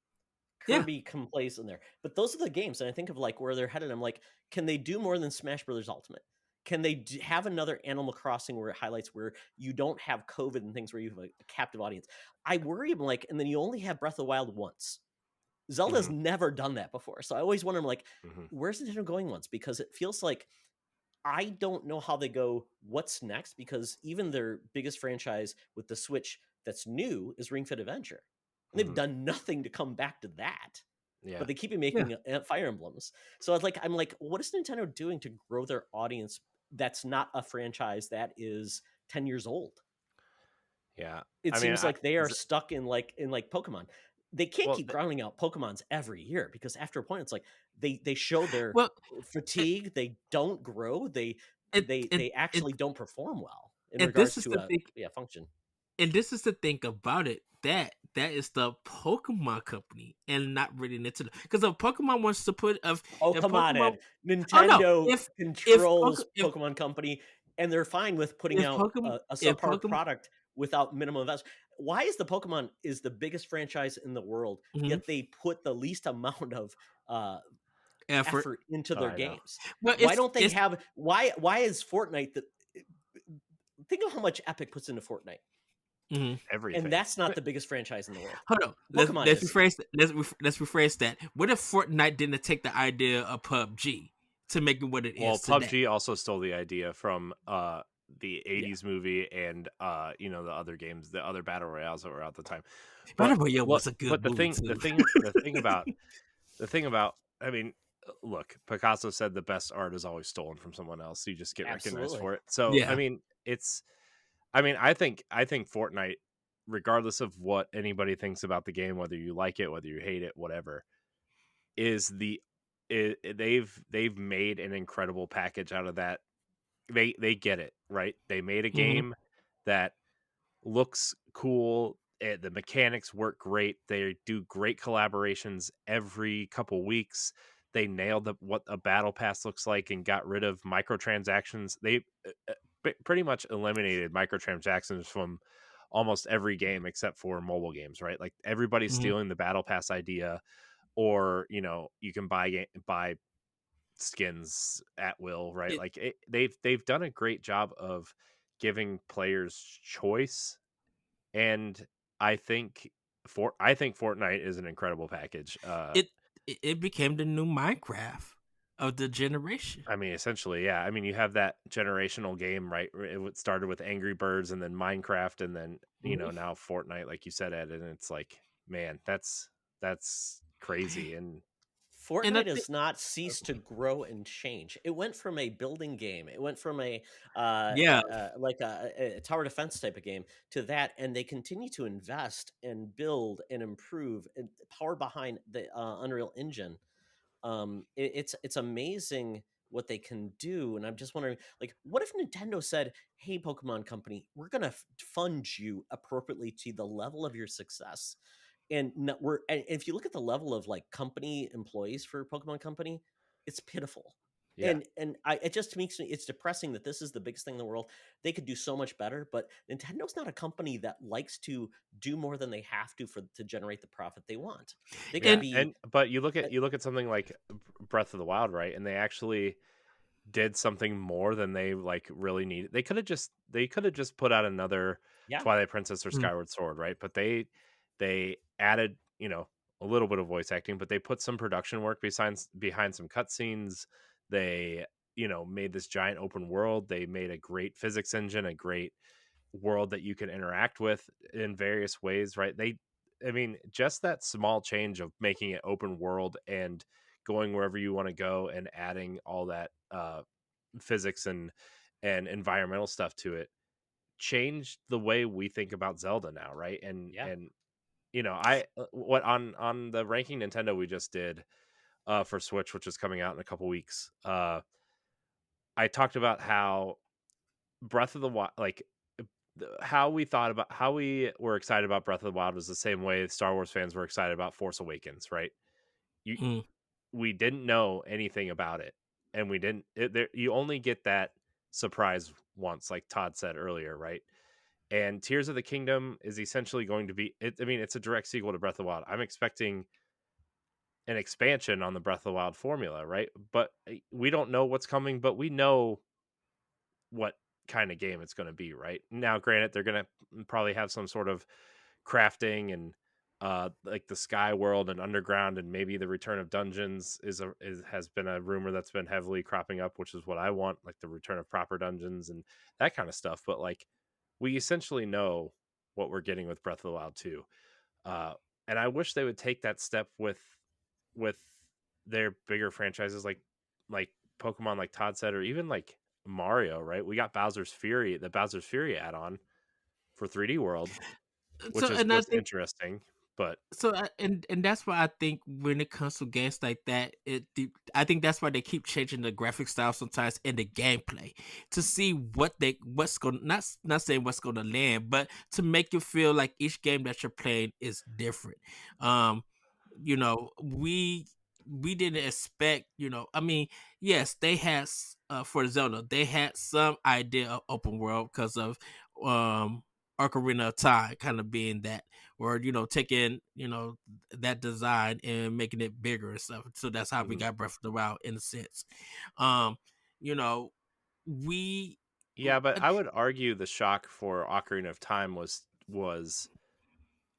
yeah. Kirby can place in there. But those are the games, and I think of like where they're headed. I'm like, can they do more than Smash Brothers Ultimate? Can they have another Animal Crossing where it highlights where you don't have COVID and things where you have a captive audience? I worry, I'm like, and then you only have Breath of the Wild once. Zelda's Mhm. never done that before, so I always wonder, I'm like, Mhm. where's Nintendo going once? Because it feels like I don't know how they go. What's next? Because even their biggest franchise with the Switch that's new is Ring Fit Adventure, and they've Mhm. done nothing to come back to that, Yeah. but they keep Yeah. making Fire Emblems. So I'm like, what is Nintendo doing to grow their audience? That's not a franchise that is 10 years old. Yeah. It I mean, seems like they are stuck in Pokemon. They can't well, keep grinding out Pokemons every year because after a point, it's like they show their Well, and fatigue. They don't grow. and and, They and, actually don't perform well in and this regards is to the a thing. function. And this is the thing about it, that is the Pokemon company and not really Nintendo. Because if Pokemon wants to put Oh, if come on, Pokemon, Ed. oh no, Nintendo if controls Pokemon Company, and they're fine with putting out Pokemon a if subpar Pokemon product without minimum investment. Why is the Pokemon is the biggest franchise in the world, mhm, yet they put the least amount of uh, effort, effort into oh, their I know games? well, Why don't they it's have why is Fortnite the think of how much Epic puts into Fortnite, mhm. and everything. that's not the biggest franchise in the world. Hold on. Pokemon is. Let's rephrase that. What if Fortnite didn't take the idea of PUBG to make it what it Well, is today? PUBG also stole the idea from the Yeah. 80s movie and the other games, the other battle royales that were out at the time. But Battle Royale what was a good but movie too. the thing about I mean, look, Picasso said the best art is always stolen from someone else. So you just get recognized Absolutely. for it. So, I Yeah. mean, I think Fortnite, regardless of what anybody thinks about the game, whether you like it, whether you hate it, whatever, is they've made an incredible package out of that they get it, right? They made a Hmm. game that looks cool. The mechanics work great. They do great collaborations every couple weeks. They nailed what a battle pass looks like and got rid of microtransactions. They pretty much eliminated microtransactions from almost every game except for mobile games, right? Like everybody's Hmm. stealing the battle pass idea, or you can buy skins at will, right? It Like they've done a great job of giving players choice, and I think I think Fortnite is an incrediable package. it it became the new Minecraft of the generation. I mean, essentially, yeah. I mean, you have that generational game, right? Started with Angry Birds, and then Minecraft, and then Mhm. now Fortnite, like you said, Ed. And it's like, man, that's crazy. And And I Fortnite think, has not ceased to grow and change. It went from a building game. It went from yeah, like a tower defense type of game to that, and they continue to invest and build and improve and power behind the Unreal Engine. It's amazing what they can do, and I'm just wondering, like, what if Nintendo said, "Hey, Pokemon Company, we're gonna fund you appropriately to the level of your success." And if you look at the level of like company employees for Pokemon Company, it's pitiful. yeah, It just makes me, it's depressing that this is the biggest thing in the world. They could do so much better, but Nintendo's not a company that likes to do more than they have to to generate the profit they want. They could yeah. and be And but you look uh, at something like Breath of the Wild, right? And they actually did something more than they like really needed. They could have just put out another yeah. Twilight Princess or mm, Skyward Sword, right? But they added, a little bit of voice acting, but they put some production work behind some cutscenes. They, made this giant open world. They made a great physics engine, a great world that you can interact with in various ways, right? I mean, just that small change of making it open world and going wherever you want to go and adding all that physics and environmental stuff to it changed the way we think about Zelda now, right? Yeah. And I what on the ranking Nintendo we just did for Switch, which is coming out in a couple weeks. I talked about how Breath of the Wild, like how we thought about how we were excited about Breath of the Wild was the same way Star Wars fans were excited about Force Awakens, right? You mm. We didn't know anything about it, and we didn't. You only get that surprise once, like Todd said earlier, right? And Tears of the Kingdom is essentially going to be. I mean, it's a direct sequel to Breath of the Wild. I'm expecting an expansion on the Breath of the Wild formula, right? But we don't know what's coming, but we know what kind of game it's going to be, right? Now, granted, they're going to probably have some sort of crafting and like the sky world and underground, and maybe the return of dungeons has been a rumor that's been heavily cropping up, which is what I want, like the return of proper dungeons and that kind of stuff. But like we essentially know what we're getting with Breath of the Wild 2. uh and I wish they would take that step with their bigger franchises, like Pokemon, like Todd said, or even like Mario, right? We got the Bowser's Fury add-on for 3D World, So, which and I was think, interesting. But and that's why I think when it comes to games like that, I think that's why they keep changing the graphic style sometimes and the gameplay to see what's going, not saying what's going to land, but to make you feel like each game that you're playing is different. Um, we didn't expect, I mean, yes, they had for Zelda, they had some idea of open world because of Ocarina of Time kind of being that, or taking that design and making it bigger and stuff. So that's how we mhm. got Breath of the Wild in a sense. Um, you know, we Yeah, but I would argue the shock for Ocarina of Time was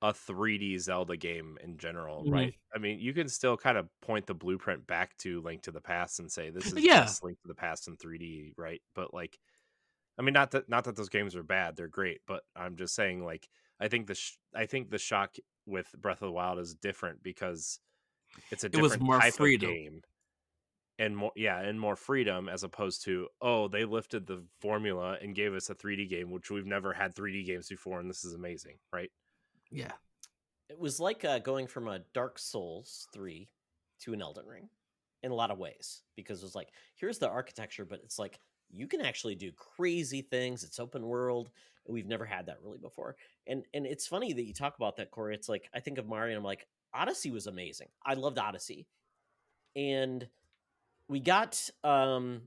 a 3D Zelda game in general, Mhm. right? I mean, you can still kind of point the blueprint back to Link to the Past and say this is Yeah, just Link to the Past in 3D, right? But like, I mean, not that those games are bad; they're great. But I'm just saying, like, I think the shock with Breath of the Wild is different because it's a it was different more type of freedom. game and more freedom, as opposed to, oh, they lifted the formula and gave us a 3D game, which we've never had 3D games before, and this is amazing, right? Yeah. It was like going from a Dark Souls 3 to an Elden Ring in a lot of ways, because it was like, here's the architecture, but it's like you can actually do crazy things. It's open world. We've never had that really before. And it's funny that you talk about that, Corey. It's like I think of Mario and I'm like, Odyssey was amazing. I loved Odyssey. And we got the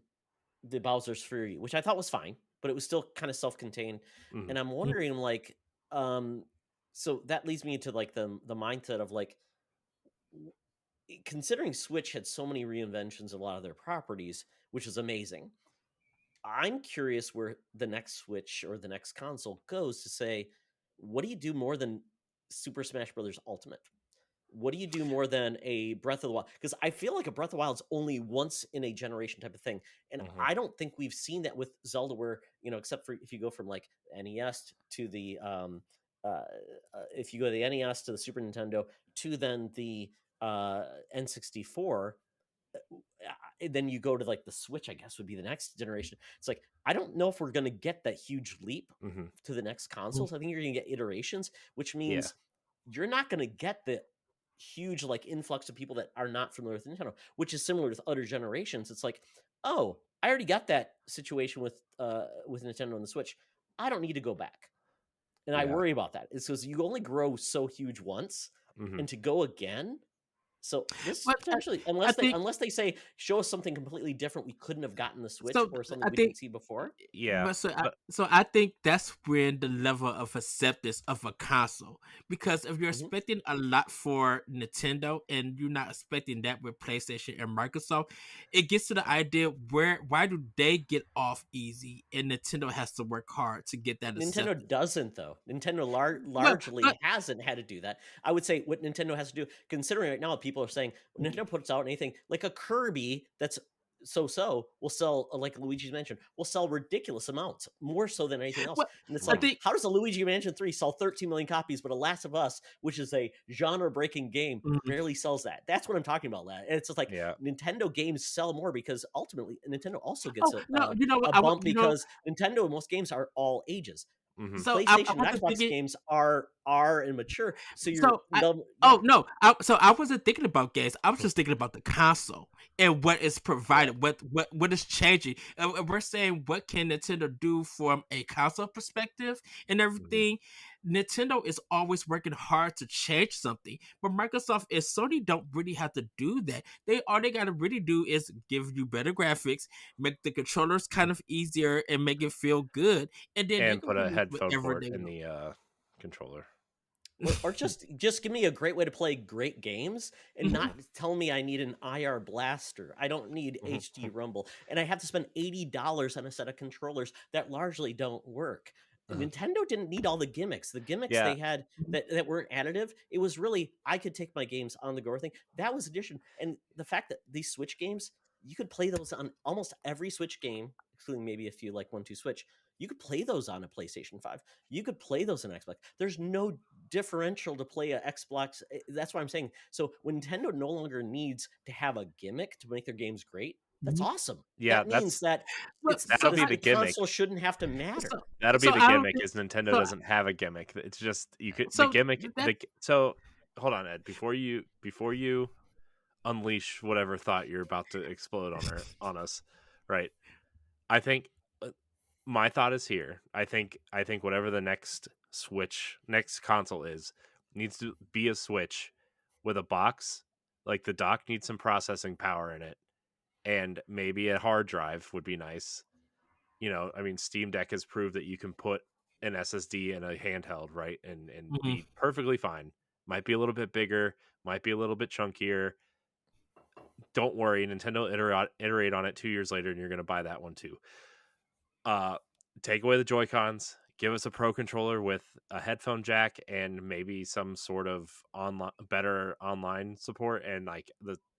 Bowser's Fury, which I thought was fine, but it was still kind of self-contained. Mhm. And I'm wondering, like, so that leads me into like the mindset of like, considering Switch had so many reinventions of a lot of their properties, which is amazing. I'm curious where the next Switch or the next console goes to say, what do you do more than Super Smash Brothers Ultimate? What do you do more than a Breath of the Wild? Because I feel like a Breath of the Wild is only once in a generation type of thing, and I don't think we've seen that with Zelda, where except for if you go from like NES to the if you go to the NES to the Super Nintendo to then the N64, then you go to like the Switch, I guess would be the next generation. It's like I don't know if we're going to get that huge leap to the next consoles. I think you're going to get iterations, which means you're not going to get the huge like influx of people that are not familiar with Nintendo, which is similar with other generations. It's like, oh, I already got that situation with Nintendo and the Switch. I don't need to go back. And I worry about that. It's because you only grow so huge once, and to go again. So this potentially, unless they say show us something completely different, we couldn't have gotten the Switch or something we didn't see before. Yeah, so I think that's when the level of acceptance of a console, because if you're expecting a lot for Nintendo and you're not expecting that with PlayStation and Microsoft, it gets to the idea why do they get off easy and Nintendo has to work hard to get that acceptance? Nintendo doesn't, though. Nintendo largely hasn't had to do that. I would say what Nintendo has to do, considering right now people are saying Nintendo puts out anything like a Kirby that's so will sell, like Luigi's Mansion, will sell ridiculous amounts, more so than anything else. And it's like, how does a Luigi Mansion 3 sell 13 million copies, but a Last of Us, which is a genre-breaking game, barely sells that? That's what I'm talking about, lad. And it's just like Nintendo games sell more because ultimately Nintendo also gets a bump because Nintendo, most games are all ages. So PlayStation and Xbox games are immature. So I wasn't thinking about games. I was just thinking about the console and what is provided, what is changing. We're saying what can Nintendo do from a console perspective and everything. Nintendo is always working hard to change something, but Microsoft and Sony don't really have to do that. All they gotta really do is give you better graphics, make the controllers kind of easier, and make it feel good, and then they can put a headphone port in the controller. Or just give me a great way to play great games and not tell me I need an IR blaster. I don't need HD Rumble, and I have to spend $80 on a set of controllers that largely don't work. Nintendo didn't need all the gimmicks. The gimmicks they had that weren't additive. It was really, I could take my games on the go thing. That was addition. And the fact that these Switch games, you could play those on almost every Switch game, including maybe a few like 1-2 Switch. You could play those on a PlayStation 5. You could play those on Xbox. There's no differential to play a Xbox. That's what I'm saying. So when Nintendo no longer needs to have a gimmick to make their games great, that's awesome. Yeah, that means that that'll be the gimmick. Console shidn't have to matter. That'll be the gimmick. Is Nintendo doesn't have a gimmick. It's just you could the gimmick. So hold on, Ed. Before you unleash whatever thought you're about to explode on us, right? I think my thought is here. I think whatever the next console is needs to be a Switch with a box. Like the dock needs some processing power in it. And maybe a hard drive would be nice. I mean, Steam Deck has proved that you can put an SSD in a handheld, right? And be perfectly fine. Might be a little bit bigger, might be a little bit chunkier. Don't worry, Nintendo iterate on it 2 years later, and you're going to buy that one too. Take away the Joy-Cons, give us a Pro controller with a headphone jack and maybe some sort of better online support, and like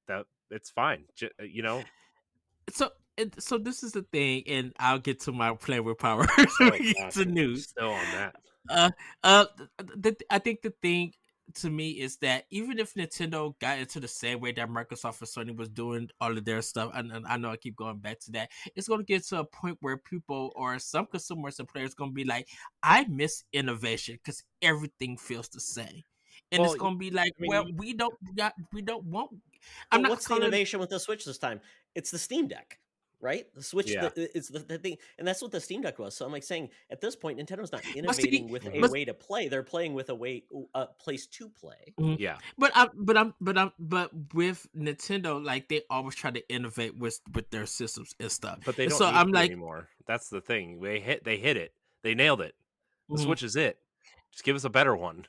that it's fine. So this is the thing, and I'll get to my play with power. The news. Still on that. I think the thing to me is that even if Nintendo got into the same way that Microsoft and Sony was doing all of their stuff, and I know I keep going back to that, it's going to get to a point where people or some consumers and players going to be like, I miss innovation because everything feels the same. And it's going to be like, we don't want. What's the innovation with the Switch this time? It's the Steam Deck. right? The Switch Yeah. is the thing, and that's what the Steam Deck was. So I'm like saying, at this point, Nintendo's not But see, innovating with a but way to play; they're playing with a place to play. mhm. Yeah. But with Nintendo, like they always try to innovate with their systems and stuff. But they And don't so need I'm to like, anymore. That's the thing. They hit it. They nailed it. The mhm. Switch is it. Just give us a better one.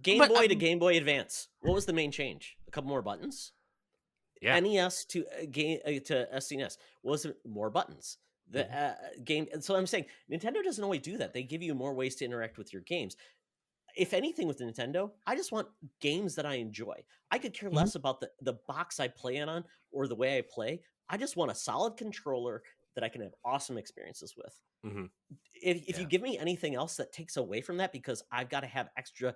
Game but Boy to Game Boy Advance. What was the main change? A couple more buttons. Yeah. NES to game to SNES was more buttons. The game. And so I'm saying Nintendo doesn't always do that. They give you more ways to interact with your games. If anything with Nintendo, I just want games that I enjoy. I could care Mhm. less about the box I play it on or the way I play. I just want a solid controller that I can have awesome experiences with. Mhm. If you Yeah. give me anything else that takes away from that because I've got to have extra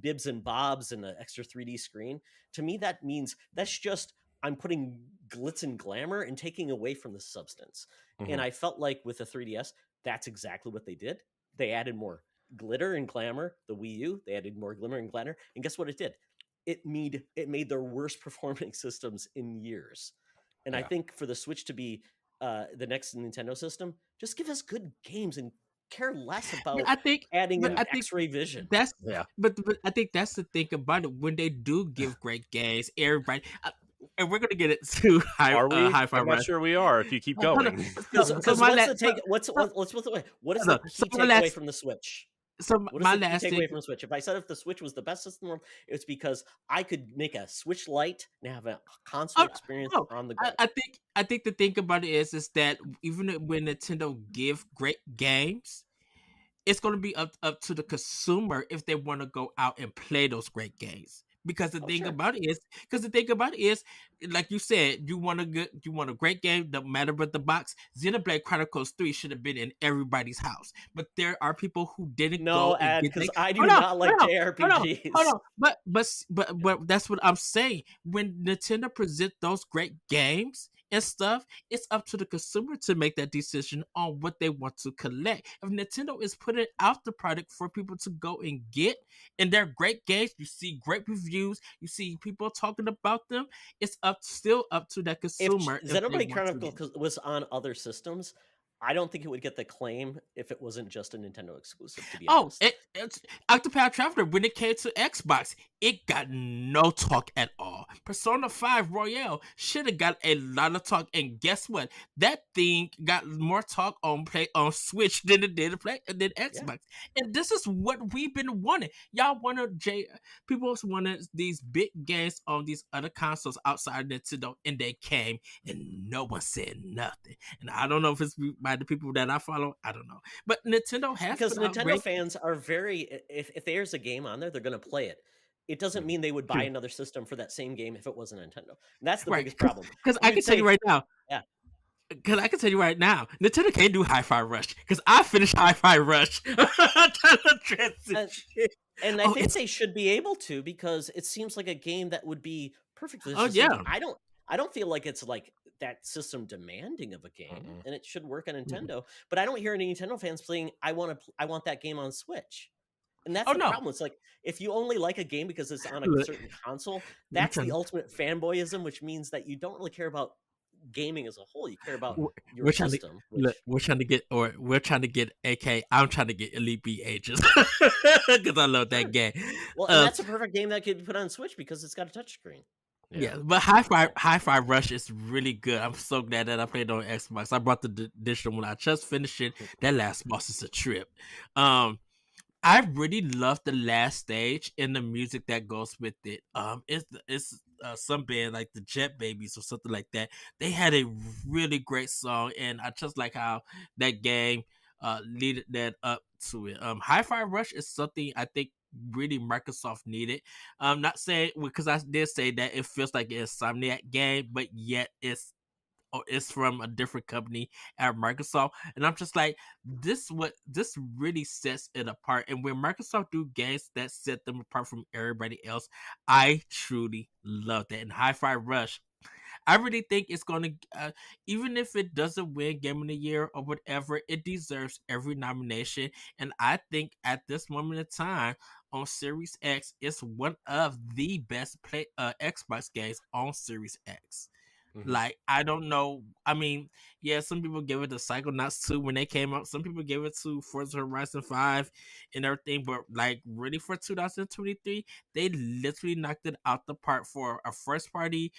bibs and bobs and an extra 3D screen, to me that means that's just I'm putting glitz and glamour and taking away from the substance. And Mhm. I felt like with the 3DS, that's exactly what they did. They added more glitter and glamour. The Wii U, they added more glimmer and glamour. And guess what it did? It made their worst performing systems in years. And I Yeah. think for the Switch to be the next Nintendo system, just give us good games and care less But about I think, adding but an I think X-ray vision. that's, Yeah. but I think that's the thing about it. When they do give great games, everybody, and we're gonna get it to Are we? Hi-Fi I'm not Rush. sure we are if you keep Hold on. going. Because My what's last, the take? Let's put the way. What is hold the on. key takeaway from the Switch? What is My the key last thing. takeaway from the Switch? If I said if the Switch was the best system in the world, it's because I could make a Switch Lite and have a console Oh, experience no, on the go. I think the thing about it is that even when Nintendo give great games, it's going to be up to the consumer if they want to go out and play those great games. Because Oh, sure. the thing about it is, like you said, you want a great game, no matter what the box. Xenoblade Chronicles 3 should have been in everybody's house, but there are people who didn't No, go and Ed, get because their. I do Hold on, not like hold on, hold on, hold JRPGs. on. But that's what I'm saying. When Nintendo present those great games and stuff, it's up to the consumer to make that decision on what they want to collect. If Nintendo is putting out the product for people to go and get, and they're great games, you see great reviews, you see people talking about them, it's still up to that If consumer if they Xenoblade want to get. Chronicles was on other systems, I don't think it would get the claim if it wasn't just a Nintendo exclusive, to be Oh, honest. it's Octopath Traveler. When it came to Xbox, it got no talk at all. Persona 5 Royale should have got a lot of talk, and guess what? That thing got more talk on Switch than it did than Yeah. Xbox. And this is what we've been wanting. Y'all wanted people wanted these big games on these other consoles outside Nintendo, and they came, and no one said nothing. And I don't know if it's by the people that I follow. I don't know. But Nintendo has Because put out Nintendo great. fans are very if there's a game on there, they're going to play it. It doesn't mean they would buy another system for that same game if it wasn't Nintendo. And that's the Right, biggest problem. because You I could can tell say, you right now. yeah. Because I can tell you right now, Nintendo can't do Hi-Fi Rush. Because I finished Hi-Fi Rush. And I Oh, think they should be able to because it seems like a game that would be perfect for this oh system. yeah. I don't feel like it's like that system demanding of a game, and it should work on Nintendo. But I don't hear any Nintendo fans saying, I want that game on Switch." And that's Oh the no. problem. It's like if you only like a game because it's on a Look, certain console, we're that's the trying, ultimate fanboyism, which means that you don't really care about gaming as a whole. You care about your we're trying to system, look. which We're trying to get. AK, I'm trying to get Elite Beat Ages because I love that sure. game. Well, and that's a perfect game that could be put on Switch because it's got a touchscreen. Yeah, but Hi-Fi Rush is really good. I'm so glad that I played on Xbox. I brought the digital when I just finished it. That last boss is a trip. I really love the last stage and the music that goes with it. It's some band like the Jet Babies or something like that. They had a really great song, and I just like how that game leaded that up to it. Hi-Fi Rush is something I think really Microsoft needed. I'm not saying because I did say that it feels like an Insomniac game, but yet it's from a different company at Microsoft, and I'm just like, this really sets it apart. And when Microsoft do games that set them apart from everybody else, I truly love that. And Hi-Fi Rush, I really think it's gonna, even if it doesn't win Game of the Year or whatever, it deserves every nomination. And I think at this moment in time on Series X, it's one of the best Xbox games on Series X. Mhm. Like, I don't know. I mean, yeah, some people give it to Psychonauts 2 when they came out. Some people give it to Forza Horizon 5 and everything. But, like, really for 2023, they literally knocked it out the park for a first party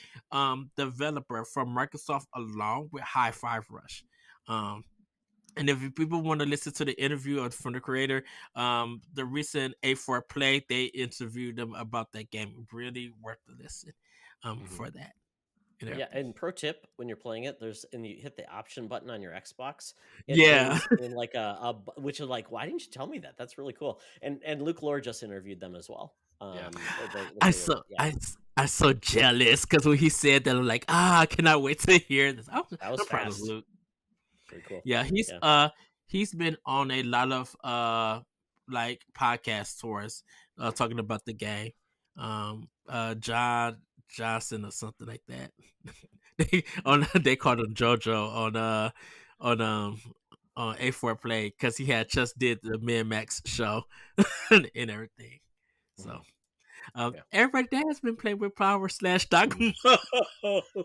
developer from Microsoft along with High Five Rush. Um, and if people want to listen to the interview from the creator, the recent A4 Play, they interviewed them about that game. Really worth the listen Mhm. for that. And Yeah, everything. and pro tip, when you're playing it, and you hit the option button on your Xbox, it Yeah. brings in like which is like, why didn't you tell me that? That's really cool. And Luke Lore just interviewed them as well. Yeah. The I creator of so it. Yeah, I so jealous because when he said that, I'm like, I cannot wait to hear this. that was I'm proud of fast. Luke. Pretty cool. Yeah, Yeah. he's been on a lot of like podcast tours talking about the game. John Johnson or something like that. They called him JoJo on on A4 Play because he had just did the Min Max show and everything. So Yeah. everybody that has been playing with Power slash Dogma.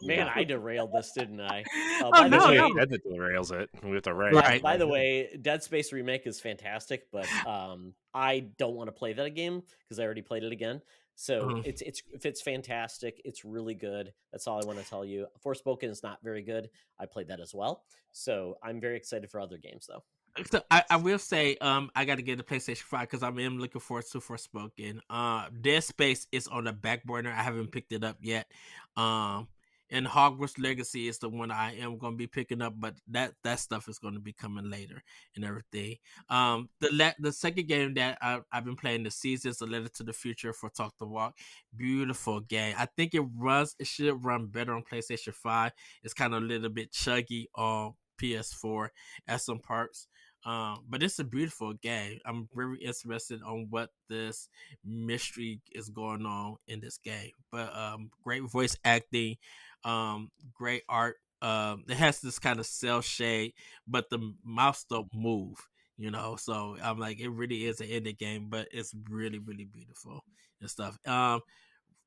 Man, I derailed this, didn't I? Oh By the no, Usually way, no. it's Ed that derails it with the Ray. Right. by the way, Dead Space remake is fantastic, but I don't want to play that game because I already played it again. So Uh, it's fantastic. It's really good. That's all I want to tell you. Forspoken is not very good. I played that as well. So I'm very excited for other games though. So I will say I got to get the PlayStation 5 because I am looking forward to Forspoken. Dead Space is on the back burner. I haven't picked it up yet. And Hogwarts Legacy is the one I am going to be picking up, but that stuff is going to be coming later and everything. The second game that I've been playing this season is A Letter to the Future for Talk the Walk. Beautiful game. I think it should run better on PlayStation 5. It's kind of a little bit chuggy on PS4 at some parts. But it's a beautiful game. I'm very interested on what this mystery is going on in this game. But great voice acting, great art. It has this kind of cell shade, but the mouse don't move. So I'm like, it really is an indie game, but it's really, really beautiful and stuff.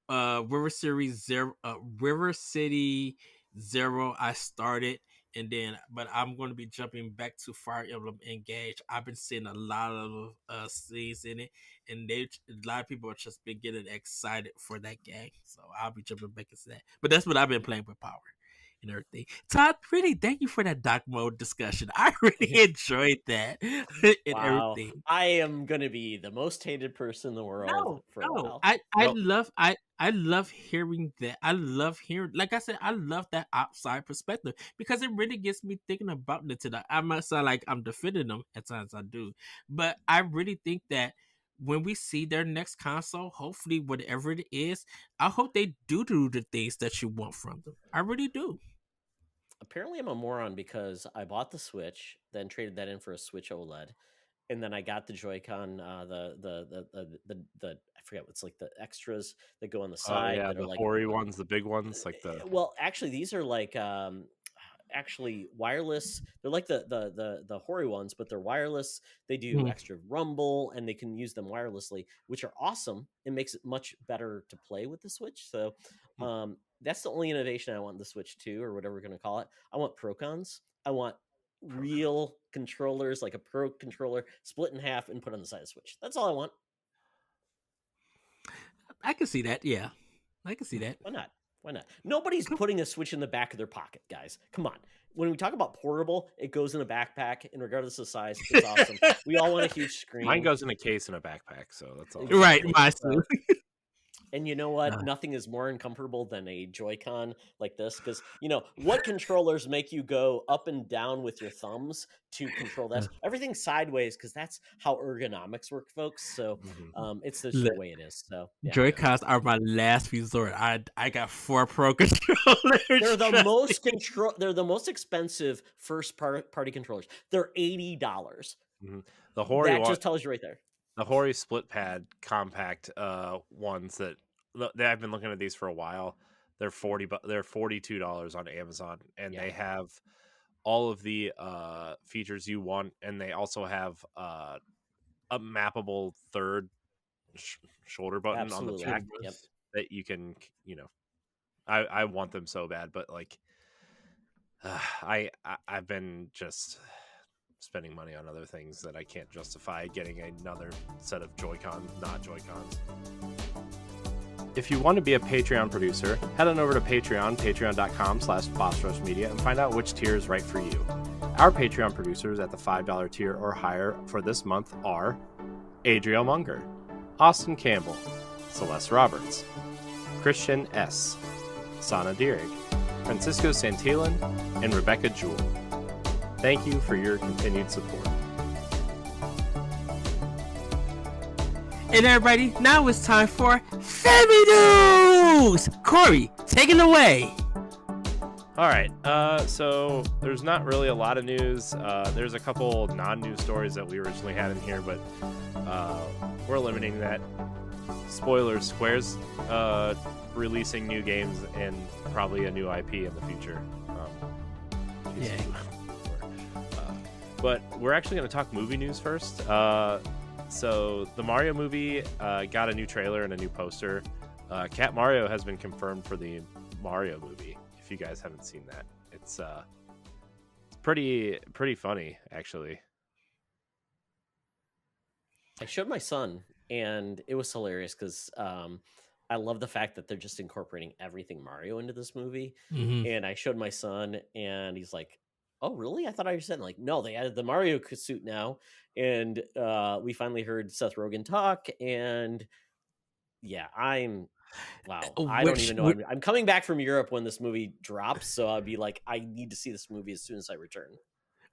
River City Zero I started, and then but I'm going to be jumping back to Fire Emblem Engage. I've been seeing a lot of scenes in it, and a lot of people have just been getting excited for that game, so I'll be jumping back into that. But that's what I've been playing with Power and everything. Todd, really thank you for that dark mode discussion. I really enjoyed that and Wow, everything. I am gonna be the most hated person in the world No, for a no. while. Well, I love hearing that. I love hearing, like I said, I love that outside perspective because it really gets me thinking about Nintendo. I might sound like I'm defending them at times, I do, but I really think that when we see their next console, hopefully whatever it is, I hope they do the things that you want from them. I really do. Apparently, I'm a moron because I bought the Switch, then traded that in for a Switch OLED, and then I got the Joy-Con, the I forget what's like the extras that go on the oh side yeah, that are the like, Hori ones, the big ones, like the well, actually, these are like actually wireless. They're like the Hori ones, but they're wireless. They do Mm. extra rumble, and they can use them wirelessly, which are awesome. It makes it much better to play with the Switch. So, that's the only innovation I want in the Switch 2 or whatever we're going to call it. I want Procons. I want real controllers, like a Pro controller, split in half and put on the side of the Switch. That's all I want. I can see that. Yeah, I can see that. Why not? Why not? Nobody's putting a Switch in the back of their pocket, guys. Come on. When we talk about portable, it goes in a backpack, and regardless of size, it's awesome. We all want a huge screen. mine goes in a case in a backpack, so that's all. Right, Exactly. my So, and you know what? Nothing is more uncomfortable than a Joy-Con like this because, what controllers make you go up and down with your thumbs to control this? Everything sideways because that's how ergonomics work, folks. So it's just the way it is. So yeah. Joy-Cons are my last resort. I got 4 Pro controllers. They're the trust most me. They're the most expensive first party controllers. They're $80. The Hori That one, just tells you right there. the Hori split pad compact ones that I've been looking at these for a while. They're they're $42 on Amazon, and Yeah. they have all of the features you want, and they also have a mappable third shoulder button Absolutely. on the back Yep. that you can I want them so bad, but like, I've been just spending money on other things that I can't justify getting another set of Joy-Con, not Joy-Cons. If you want to be a Patreon producer, head on over to Patreon, patreon.com/BossRushMedia, and find out which tier is right for you. Our Patreon producers at the $5 tier or higher for this month are Adriel Munger, Austin Campbell, Celeste Roberts, Christian S., Sana Dierig, Francisco Santillan, and Rebecca Jewell. Thank you for your continued support. And everybody, now it's time for Family News! Cory, take it away! All right, so there's not really a lot of news. There's a couple non-news stories that we originally had in here, but we're eliminating that. Spoilers, Square's releasing new games and probably a new IP in the future. Yeah. But we're actually going to talk movie news first. So the Mario movie got a new trailer and a new poster. Cat Mario has been confirmed for the Mario movie. If you guys haven't seen that, it's pretty funny actually. I showed my son, and it was hilarious because I love the fact that they're just incorporating everything Mario into this movie. Mm-hmm. And I showed my son, and he's like, "Oh, really? I thought I said like no, they added the Mario suit now." And we finally heard Seth Rogen talk, and yeah, wow. I don't even know. I'm coming back from Europe when this movie drops, so I'll be like, I need to see this movie as soon as I return.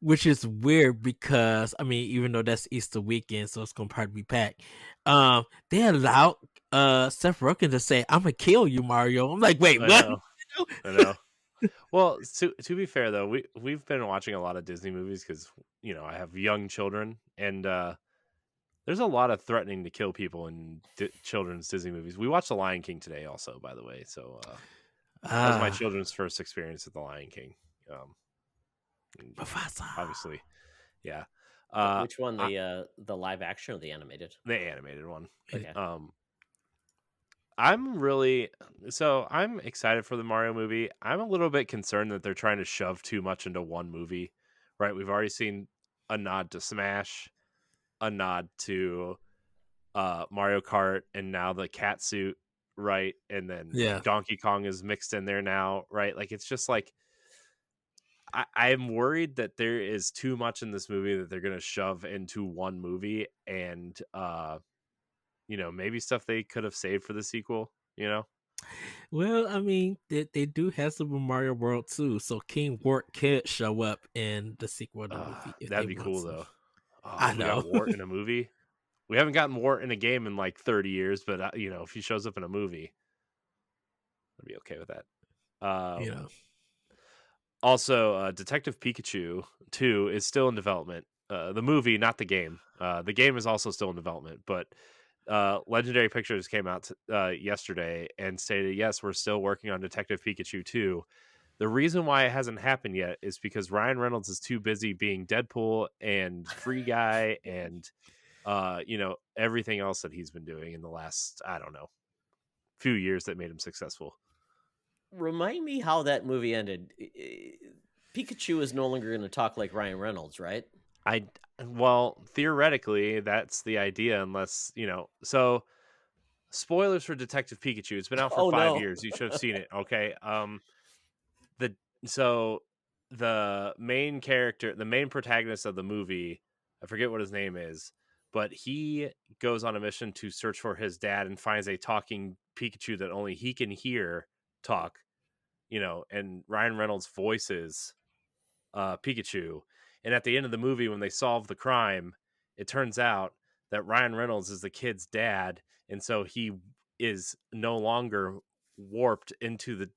Which is weird because, I mean, even though that's Easter weekend, so it's going to probably be packed, they allowed Seth Rogen to say, "I'm going to kill you, Mario." I'm like, wait, what? I know. Well, to be fair, though, we've been watching a lot of Disney movies because, you know, I have young children, and there's a lot of threatening to kill people in children's Disney movies. We watched The Lion King today also, by the way. So that was my children's first experience with The Lion King. Obviously. Yeah. Which one? The live action or the animated? The animated one. Okay. I'm excited for the Mario movie. I'm a little bit concerned that they're trying to shove too much into one movie, right? We've already seen a nod to Smash, a nod to Mario Kart, and now the cat suit, right? And then Donkey Kong is mixed in there now, right? Like, it's just like, I'm worried that there is too much in this movie that they're going to shove into one movie, and you know, maybe stuff they could have saved for the sequel, you know? Well, I mean, they do have Super Mario World 2, so King Wart could show up in the sequel of the movie. That'd be cool, though. I know. We got Wart in a movie. We haven't gotten Wart in a game in like 30 years, but, you know, if he shows up in a movie, I'd be okay with that. You know. Also, Detective Pikachu 2 is still in development. The movie, not the game. The game is also still in development, but Legendary Pictures came out yesterday and stated, yes, we're still working on Detective Pikachu 2. The reason why it hasn't happened yet is because Ryan Reynolds is too busy being Deadpool and Free Guy and, you know, everything else that he's been doing in the last, I don't know, few years that made him successful. Remind me how that movie ended. Pikachu is no longer going to talk like Ryan Reynolds, right? Well, theoretically, that's the idea, unless, you know. So, spoilers for Detective Pikachu. It's been out for 5 years. You should have seen it. Okay. The main character, the main protagonist of the movie, I forget what his name is, but he goes on a mission to search for his dad and finds a talking Pikachu that only he can hear talk, you know, and Ryan Reynolds voices Pikachu. And at the end of the movie, when they solve the crime, it turns out that Ryan Reynolds is the kid's dad, and so he is no longer warped into the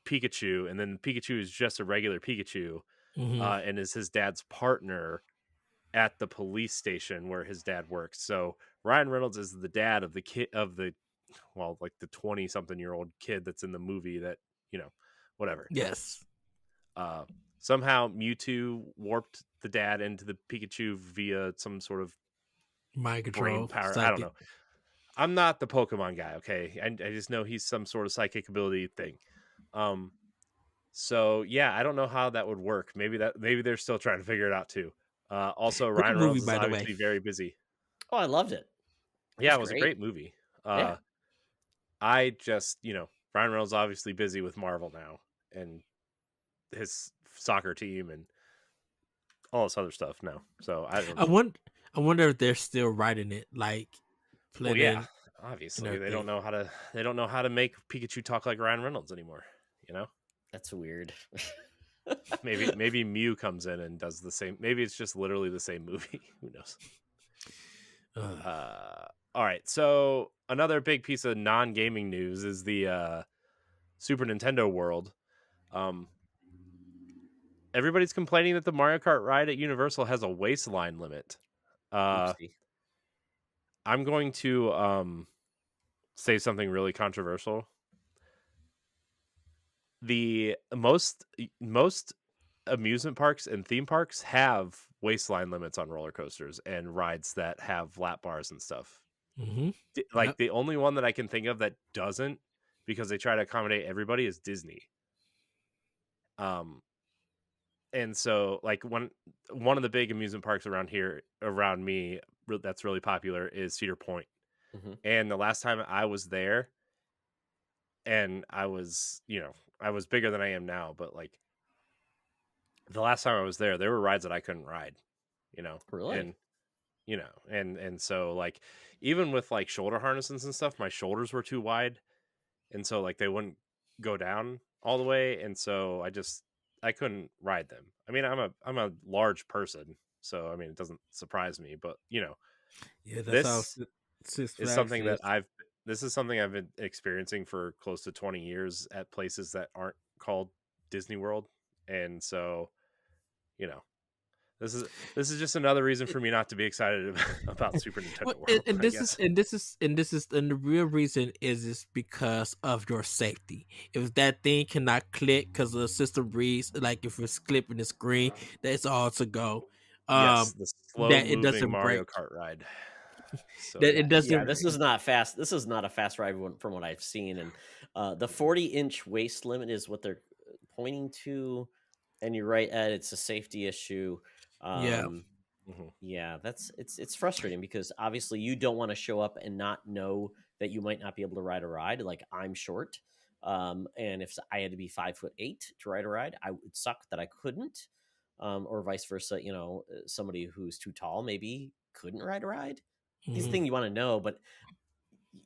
Pikachu, and then Pikachu is just a regular Pikachu, and is his dad's partner at the police station where his dad works. So Ryan Reynolds is the dad of the kid of the, well, like the 20-something-year-old kid that's in the movie that, you know, whatever. Yes. Somehow Mewtwo warped the dad into the Pikachu via some sort of mind control power. I don't know. I'm not the Pokemon guy, okay? I just know he's some sort of psychic ability thing. So yeah, I don't know how that would work. Maybe they're still trying to figure it out too. Also, Great Ryan movie, Reynolds is by the way. obviously very busy. Oh, I loved it. It Yeah, was it was a great. great movie. Yeah, I just, Ryan Reynolds obviously busy with Marvel now and his soccer team and all this other stuff now. So I don't I know. wonder. I wonder if they're still writing it, like Well, yeah, planning and obviously everything. they don't know how to make Pikachu talk like Ryan Reynolds anymore. You know, that's weird. maybe Mew comes in and does the same. Maybe it's just literally the same movie. Who knows? Ugh. All right. So another big piece of non-gaming news is the Super Nintendo World. Um, Everybody's complaining that the Mario Kart ride at Universal has a waistline limit. Uh, Oopsie. I'm going to say something really controversial. The most amusement parks and theme parks have waistline limits on roller coasters and rides that have lap bars and stuff. Mm-hmm. Like Yep. the only one that I can think of that doesn't, because they try to accommodate everybody, is Disney. Um, and so like one of the big amusement parks around me that's really popular is Cedar Point. Hmm. And the last time I was there, and I was, I was bigger than I am now, but like the last time I was there were rides that I couldn't ride, Really? and and so like even with like shoulder harnesses and stuff, my shoulders were too wide, and so like they wouldn't go down all the way, and so I couldn't ride them. I mean, I'm a large person, so I mean it doesn't surprise me, but Yeah, that's how this Six is Flags something that is. this is something I've been experiencing for close to 20 years at places that aren't called Disney World. And so, you know, this is just another reason for me not to be excited about Super Nintendo Well, World, and I this is guess. and the real reason is because of your safety. If that thing cannot click because the system reads like if it's clipping the screen, that's all to go. Yes, Um, the slow that it moving doesn't Mario break. Kart ride. So That yeah, it it's Yeah, doesn't. this scary. is not fast. This is not a fast ride from what I've seen, and the 40-inch waist limit is what they're pointing to. And you're right, Ed. It's a safety issue. Yeah. Um, Hmm. yeah, it's frustrating because obviously you don't want to show up and not know that you might not be able to ride a ride. Like I'm short, and if I had to be 5'8" to ride a ride, I would suck that I couldn't, or vice versa. Somebody who's too tall maybe couldn't ride a ride. These Mhm. things you want to know, but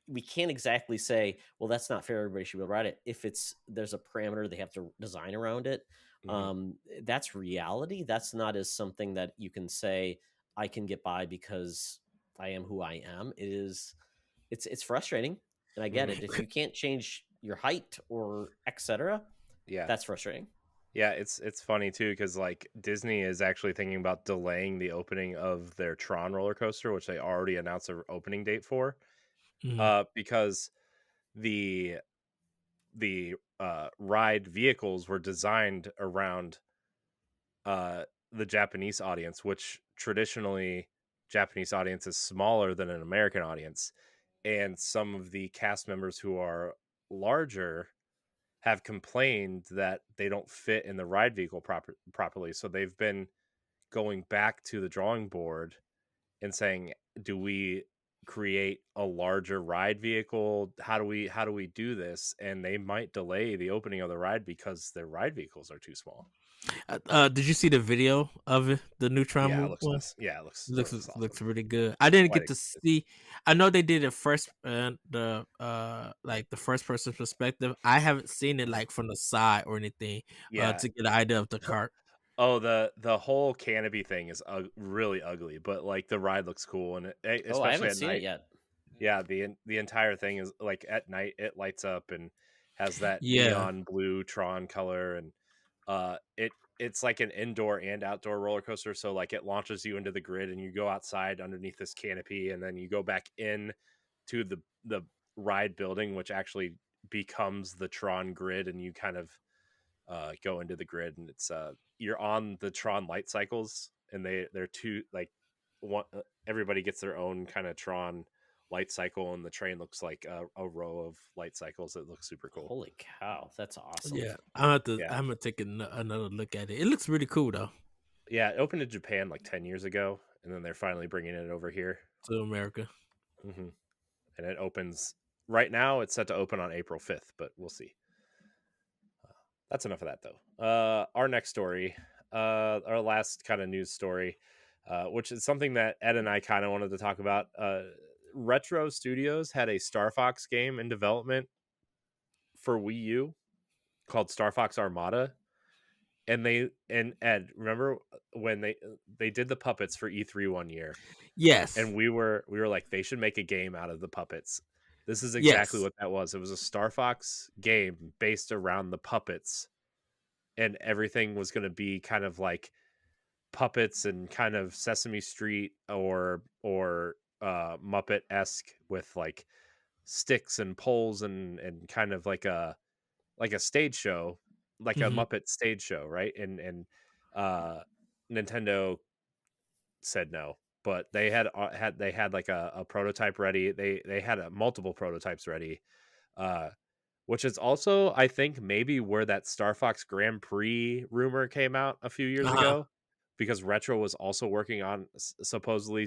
we can't exactly say, well, that's not fair. Everybody should be able to ride it. If there's a parameter they have to design around it, Hmm. that's reality. That's not as something that you can say I can get by because I am who I am. It's frustrating, and I get Hmm. it. If you can't change your height or etc., Yeah. that's frustrating. Yeah, it's funny too because like Disney is actually thinking about delaying the opening of their Tron roller coaster, which they already announced an opening date for, Mhm. because the ride vehicles were designed around the Japanese audience, which traditionally Japanese audience is smaller than an American audience, and some of the cast members who are larger have complained that they don't fit in the ride vehicle properly. So they've been going back to the drawing board and saying, do we create a larger ride vehicle? How do we do this? And they might delay the opening of the ride because their ride vehicles are too small. Did you see the video of it, the Neutron Yeah, it move looks one? awesome. Yeah, it Looks looks looks awesome. really good. I didn't Quite get to excited. see. I know they did it first, the like the first person perspective. I haven't seen it like from the side or anything, Yeah. to get an idea of the cart. Oh, the whole canopy thing is really ugly, but like the ride looks cool, and Oh, I especially haven't at seen it night. yet. Yeah, the entire thing is like at night it lights up and has that Yeah. neon blue Tron color, and it's like an indoor and outdoor roller coaster. So like it launches you into the grid and you go outside underneath this canopy, and then you go back in to the ride building, which actually becomes the Tron grid, and you kind of go into the grid, and it's you're on the Tron light cycles, and they're two like one. Everybody gets their own kind of Tron light cycle, and the train looks like a row of light cycles. It looks super cool. Holy cow, that's awesome. Yeah, Yeah. I'm gonna take another look at it. It looks really cool though. Yeah, it opened in Japan like 10 years ago, and then they're finally bringing it over here. To America. And it opens right now. It's set to open on April 5th, but we'll see. That's enough of that, though. Our next story, our last kind of news story, which is something that Ed and I kind of wanted to talk about. Retro Studios had a Star Fox game in development for Wii U called Star Fox Armada. And Ed, remember when they did the puppets for E3 one year? Yes. And we were like, they should make a game out of the puppets. This is exactly what that was. It was a Star Fox game based around the puppets, and everything was going to be kind of like puppets and kind of Sesame Street or Muppet-esque with like sticks and poles and kind of like a stage show, like a Muppet stage show, right? And Nintendo said no, but they had like a prototype ready. They had multiple prototypes ready, which is also, I think, maybe where that Star Fox Grand Prix rumor came out a few years ago, because Retro was also working on supposedly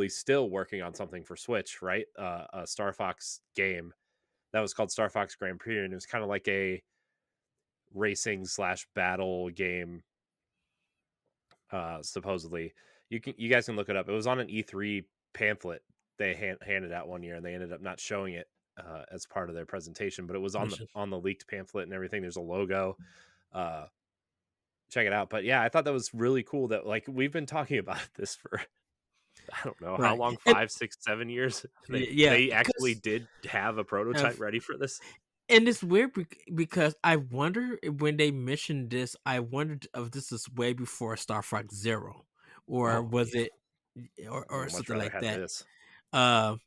still working on something for Switch, right? A Star Fox game that was called Star Fox Grand Prix, and it was kind of like a racing / battle game. Supposedly, you guys can look it up. It was on an E3 pamphlet they handed out one year, and they ended up not showing it as part of their presentation, but it was on the leaked pamphlet and everything. There's a logo. Check it out. But yeah, I thought that was really cool that, like, we've been talking about this for I don't know how long, 5, 6, 7 years. They actually did have a prototype ready for this. And it's weird because I wonder when they mentioned this, I wondered if this is way before Star Fox Zero, or was it, or something like that. This. And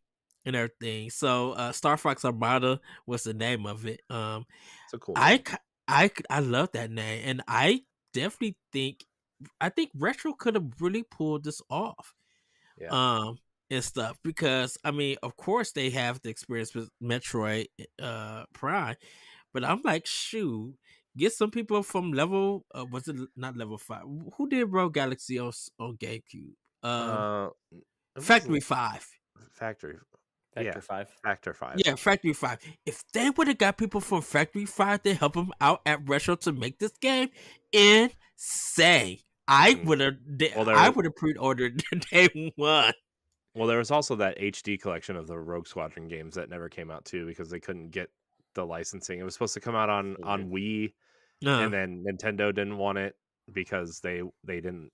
everything. So Star Fox Armada was the name of it. It's a cool name. I love that name, and I definitely think Retro could have really pulled this off. Yeah. And stuff, because I mean, of course they have the experience with Metroid Prime, but I'm like, shoot, get some people from level was it not level 5? Who did Rogue Galaxy on GameCube? Factory 5. Factor 5. Yeah, Factory 5. If they would have got people from Factory 5 to help them out at Retro to make this game, insane. I would have pre-ordered day one. Well, there was also that HD collection of the Rogue Squadron games that never came out too, because they couldn't get the licensing. It was supposed to come out on Wii, and then Nintendo didn't want it because they didn't,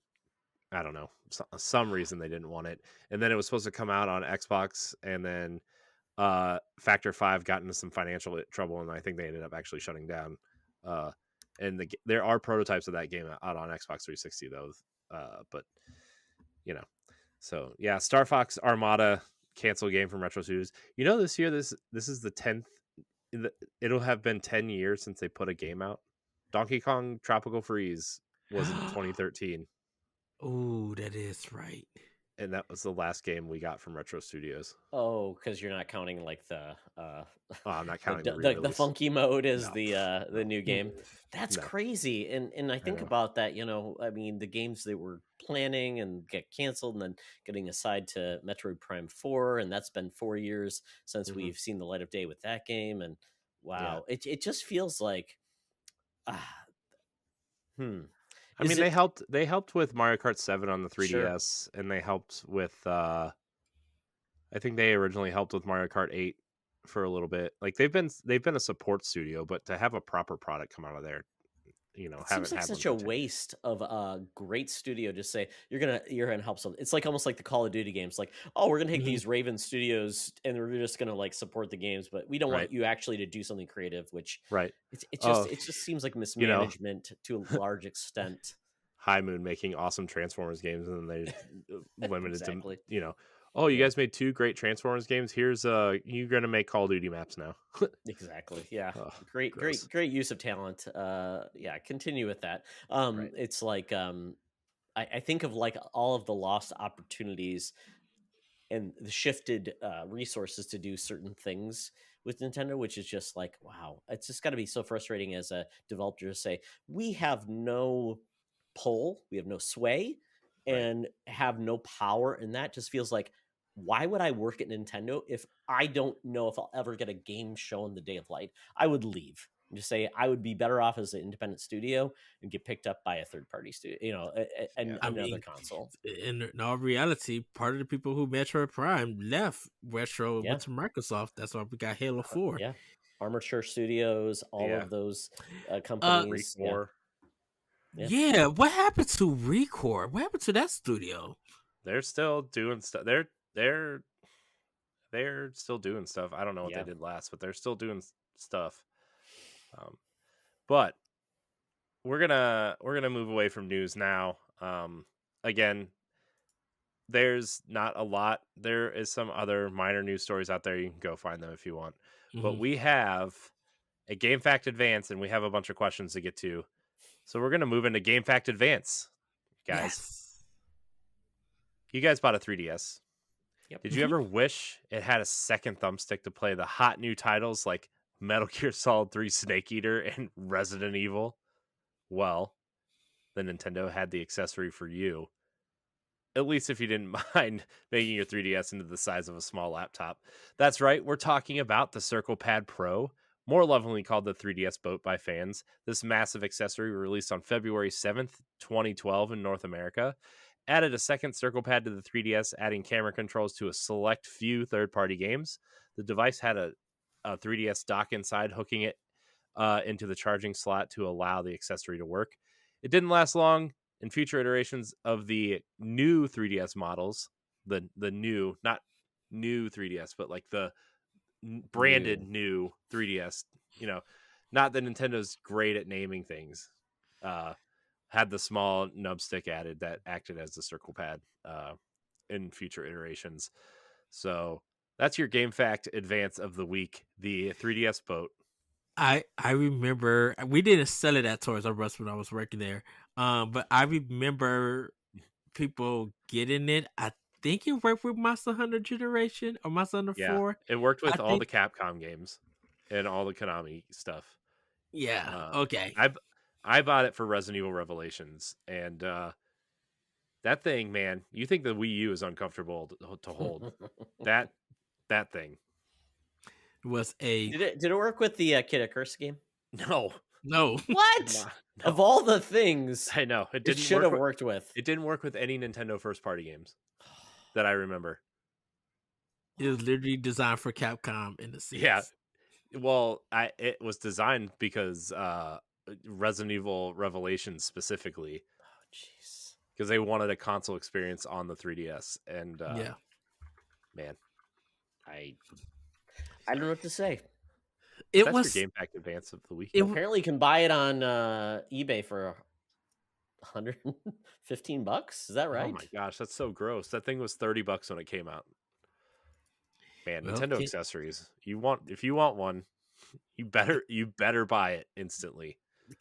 I don't know, some reason they didn't want it. And then it was supposed to come out on Xbox, and then Factor 5 got into some financial trouble, and I think they ended up actually shutting down. And there are prototypes of that game out on Xbox 360 though, but you know. So yeah, Star Fox Armada canceled game from Retro Studios. You know, this year this is the 10th. It'll have been 10 years since they put a game out. Donkey Kong Tropical Freeze was in 2013. Oh, that is right. And that was the last game we got from Retro Studios. Oh, because you're not counting like the I'm not counting the funky mode is the new game. That's crazy. And I think about that, you know, I mean, the games they were planning and get canceled and then getting assigned to Metroid Prime 4, and that's been 4 years since we've seen the light of day with that game. And wow, it just feels like I mean, they helped with Mario Kart 7 on the 3DS, and they helped with I think they originally helped with Mario Kart 8 for a little bit. Like they've been a support studio, but to have a proper product come out of there, you know, it seems like such a waste of a great studio to say you're gonna help something. It's like almost like the Call of Duty games, like, oh, we're gonna take these Raven Studios and we're just gonna like support the games, but we don't want you actually to do something creative, which it just seems like mismanagement to a large extent. High Moon making awesome Transformers games, and then they limited to, you know, oh, you guys made 2 great Transformers games. Here's you're gonna make Call of Duty maps now. Exactly. Yeah. Great use of talent. Yeah. Continue with that. It's like I think of like all of the lost opportunities and the shifted resources to do certain things with Nintendo, which is just like, wow, it's just got to be so frustrating as a developer to say, we have no pull, we have no sway, Right. and have no power. And that just feels like, why would I work at Nintendo if I don't know if I'll ever get a game shown the day of light? I would leave and just say I would be better off as an independent studio and get picked up by a third party studio, Yeah. I another mean, console. in all reality, part of the people who Metroid Prime left Retro Yeah. went to Microsoft. That's why we got Halo 4. Yeah. Armature Studios, all Yeah. of those companies. Yeah. Recore. Yeah, what happened to Recore? What happened to that studio? They're still doing stuff. They're still doing stuff. I don't know what Yeah. they did last, but they're still doing stuff. But we're gonna move away from news now. Again, there's not a lot. There is some other minor news stories out there. You can go find them if you want. But Mhm. we have a Game Fact Advance, and we have a bunch of questions to get to. So we're gonna move into Game Fact Advance, guys. Yes. You guys bought a 3DS. Yep. Did you ever wish it had a second thumbstick to play the hot new titles like Metal Gear Solid 3 Snake Eater and Resident Evil? Well, the Nintendo had the accessory for you. At least if you didn't mind making your 3DS into the size of a small laptop. That's right, we're talking about the Circle Pad Pro, more lovingly called the 3DS Boat by fans. This massive accessory released on February 7th, 2012 in North America. Added a second Circle Pad to the 3DS, adding camera controls to a select few third-party games. The device had a 3DS dock inside, hooking it into the charging slot to allow the accessory to work. It didn't last long. In future iterations of the new 3DS models, the new, not new 3DS, but like the branded new 3DS, not that Nintendo's great at naming things, had the small nub stick added that acted as the circle pad in future iterations. So that's your Game Fact Advance of the week, the 3DS Boat. I remember we didn't sell it at Toys R Us when I was working there. But I remember people getting it. I think it worked with Monster Hunter Generation or Monster Hunter Yeah, 4. it worked with I all think, the Capcom games and all the Konami stuff. yeah, okay. I bought it for Resident Evil Revelations, and that thing, man, you think the Wii U is uncomfortable to hold. that thing. Was a Did it work with the Kid Icarus game? No. no. What? No. Of all the things, I know it didn't should have worked with. It didn't work with any Nintendo first party games that I remember. It was literally designed for Capcom in the sense. Yeah. Well, it was designed because Resident Evil Revelations specifically. Oh, jeez. Because they wanted a console experience on the 3DS, and yeah, man, I don't know what to say. it that's was your Game Pack Advance of the week. Apparently, you can buy it on eBay for $115. Is that right? Oh my gosh, that's so gross. That thing was $30 when it came out. Man, Well, Nintendo accessories. If you want one, you better buy it instantly.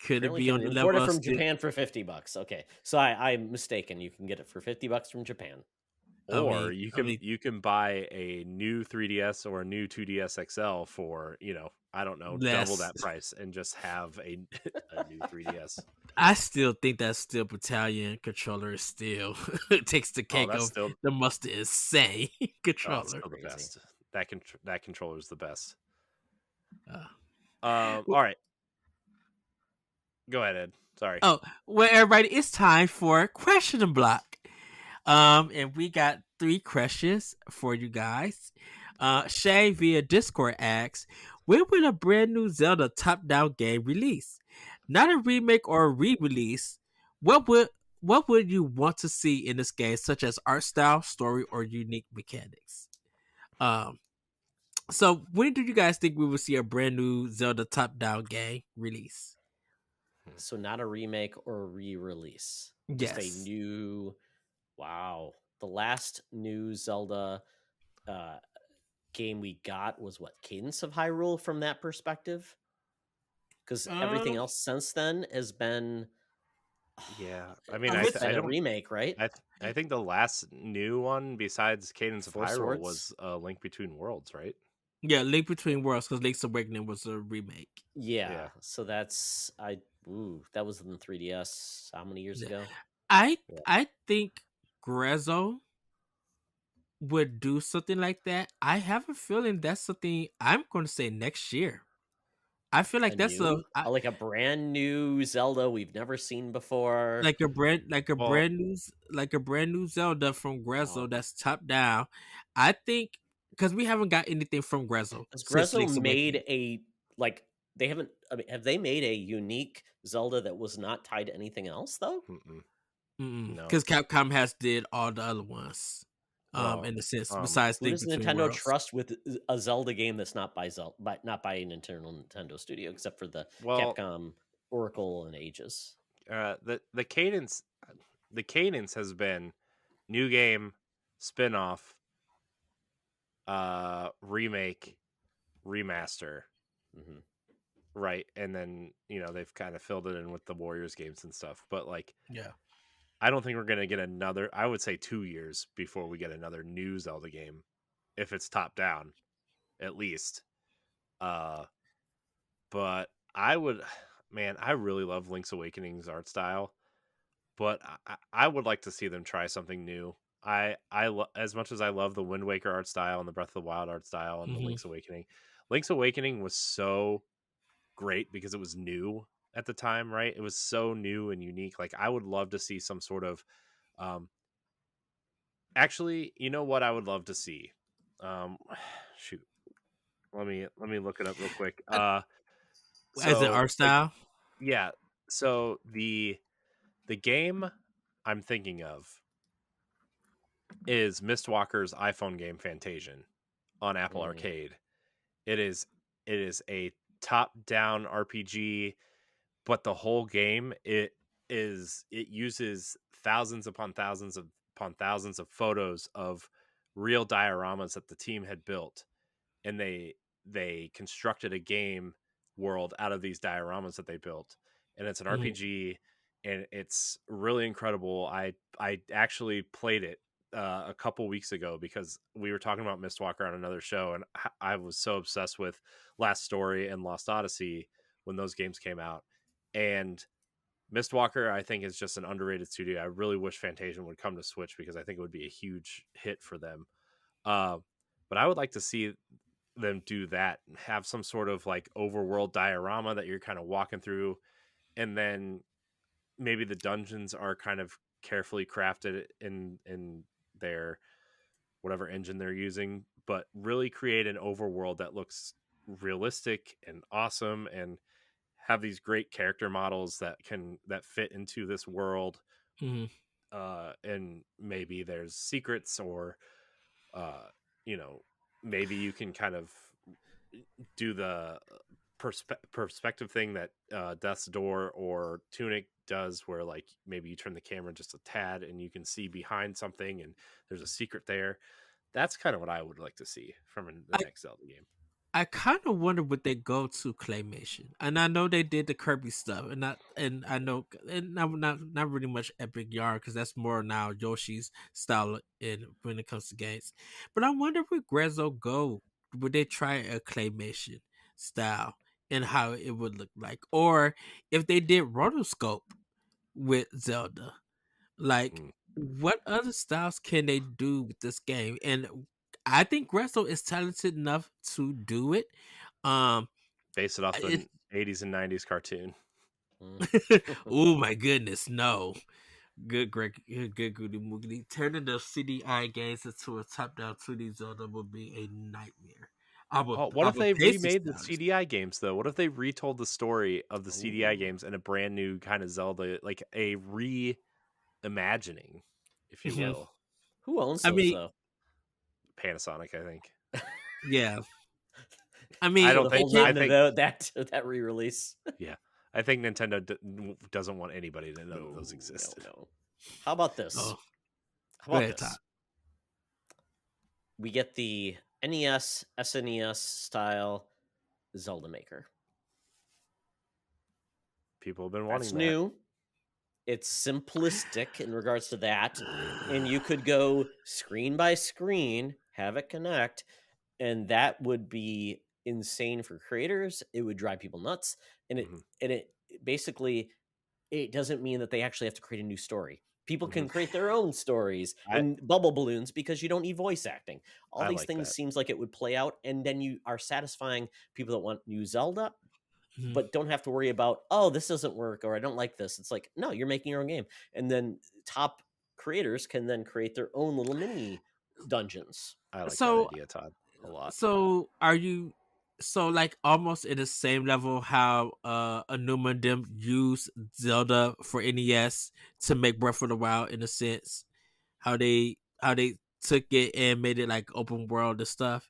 Could it Apparently be on can the import level it of from Japan for $50. Okay, so I'm mistaken. You can get it for $50 from Japan. Or you can buy a new 3DS or a new 2DS XL for, I don't know, double that price and just have a new 3DS. I still think that Steel Battalion controller is still it takes the cake of the most insane controller. Still the best. That controller is the best. All right. Go ahead, Ed. Sorry. Oh, well, everybody, it's time for Question Block. And we got 3 questions for you guys. Shay via Discord asks, when will a brand new Zelda top-down game release? Not a remake or a re-release. What would you want to see in this game, such as art style, story, or unique mechanics? So when do you guys think we will see a brand new Zelda top-down game release? So not a remake or a re-release. Yes. Just a new. Wow. The last new Zelda game we got was what? Cadence of Hyrule from that perspective? Because everything else since then has been Yeah, I mean, That's been I a don't. remake, right? I think the last new one besides Cadence of Four Hyrule Swords. was a Link Between Worlds, right? Yeah, Link Between Worlds, because Link's Awakening was a remake. Yeah, Yeah. so that's I. Ooh, that was in the 3DS. How many years Yeah. ago? I Yeah. I think Grezzo would do something like that. I have a feeling that's something I'm going to say next year. I feel A like that's new, like a brand new Zelda we've never seen before. Well, like a brand new Zelda from Wow. Grezzo that's top down. I think because we haven't got anything from Grezzo Has since Grezzo Link's made Awakening. a like they haven't? I mean, have they made a unique Zelda that was not tied to anything else though? mm-mm, no. Because Capcom has did all the other ones. Well, In a sense, um, besides Who Link does Between Nintendo Worlds. trust with a Zelda game that's not by not by an internal Nintendo studio, except for the well, Capcom Oracle and Aegis? the cadence has been new game, spin-off, remake, remaster, Hmm. right? And then, they've kind of filled it in with the Warriors games and stuff. But like Yeah. I don't think we're gonna get another. I would say 2 years before we get another new Zelda game, if it's top down, at least. Uh, but I would, man, I really love Link's Awakening's art style, but I would like to see them try something new. As much as I love the Wind Waker art style and the Breath of the Wild art style and the Hmm. Link's Awakening was so great because it was new at the time, right? It was so new and unique. Like I would love to see some sort of um actually, you know what I would love to see? Um shoot. Let me look it up real quick. As an So art like style. yeah, so the game I'm thinking of is Mistwalker's iPhone game Fantasian on Apple Mm. Arcade. It is a top-down RPG, but the whole game it uses thousands of photos of real dioramas that the team had built, and they constructed a game world out of these dioramas that they built, and it's an Mhm. RPG, and it's really incredible. I actually played it a couple weeks ago because we were talking about Mistwalker on another show, and I was so obsessed with Last Story and Lost Odyssey when those games came out, and Mistwalker I think is just an underrated studio. I really wish Fantasian would come to Switch because I think it would be a huge hit for them. uh, but I would like to see them do that, have some sort of like overworld diorama that you're kind of walking through, and then maybe the dungeons are kind of carefully crafted in their whatever engine they're using, but really create an overworld that looks realistic and awesome, and have these great character models that fit into this world. Mhm. And maybe there's secrets, or uh you know maybe you can kind of do the perspective thing that Death's Door or Tunic does, where like maybe you turn the camera just a tad and you can see behind something and there's a secret there. That's kind of what I would like to see from the I next Zelda game. I kind of wonder would they go to claymation, and I know they did the Kirby stuff, and I know and not really much Epic Yarn because that's more now Yoshi's style in when it comes to games. But I wonder would Grezzo go? Would they try a claymation style and how it would look like, or if they did rotoscope with Zelda? Like, Mm. what other styles can they do with this game? And I think Gressel is talented enough to do it. Um, Base it off it, the 80s and 90s cartoon. Mm. oh my goodness, no. Good, Greg, good, goody moogly. Turning the CDI games into a top-down 2D Zelda would be a nightmare. Oh, what I if would they pay six remade the dollars. CDI games though? What if they retold the story of the CDI Ooh. games in a brand new kind of Zelda, like a reimagining, if you Hmm. will? Who owns I those mean, though? Panasonic, I think. yeah. I I mean, don't Nintendo think. they holds can't. I on to think. that re-release. Yeah, I think Nintendo doesn't want anybody to know that No, those exist. no. How about this? Oh, How go about ahead, Todd. this? We get the NES, SNES style Zelda Maker. People have been That's wanting that. new. It's simplistic in regards to that, and you could go screen by screen, have it connect, and that would be insane for creators. It would drive people nuts, and it basically, it doesn't mean that they actually have to create a new story. People can create their own stories in bubble balloons because you don't need voice acting. All I these like things that. seems like it would play out, and then you are satisfying people that want new Zelda, but don't have to worry about, oh, this doesn't work, or I don't like this. It's like, no, you're making your own game. And then top creators can then create their own little mini dungeons. I like that So idea, Todd, a lot. So are you like almost in the same level how Anuma and them use Zelda for NES to make Breath of the Wild in a sense? How they took it and made it like open world and stuff.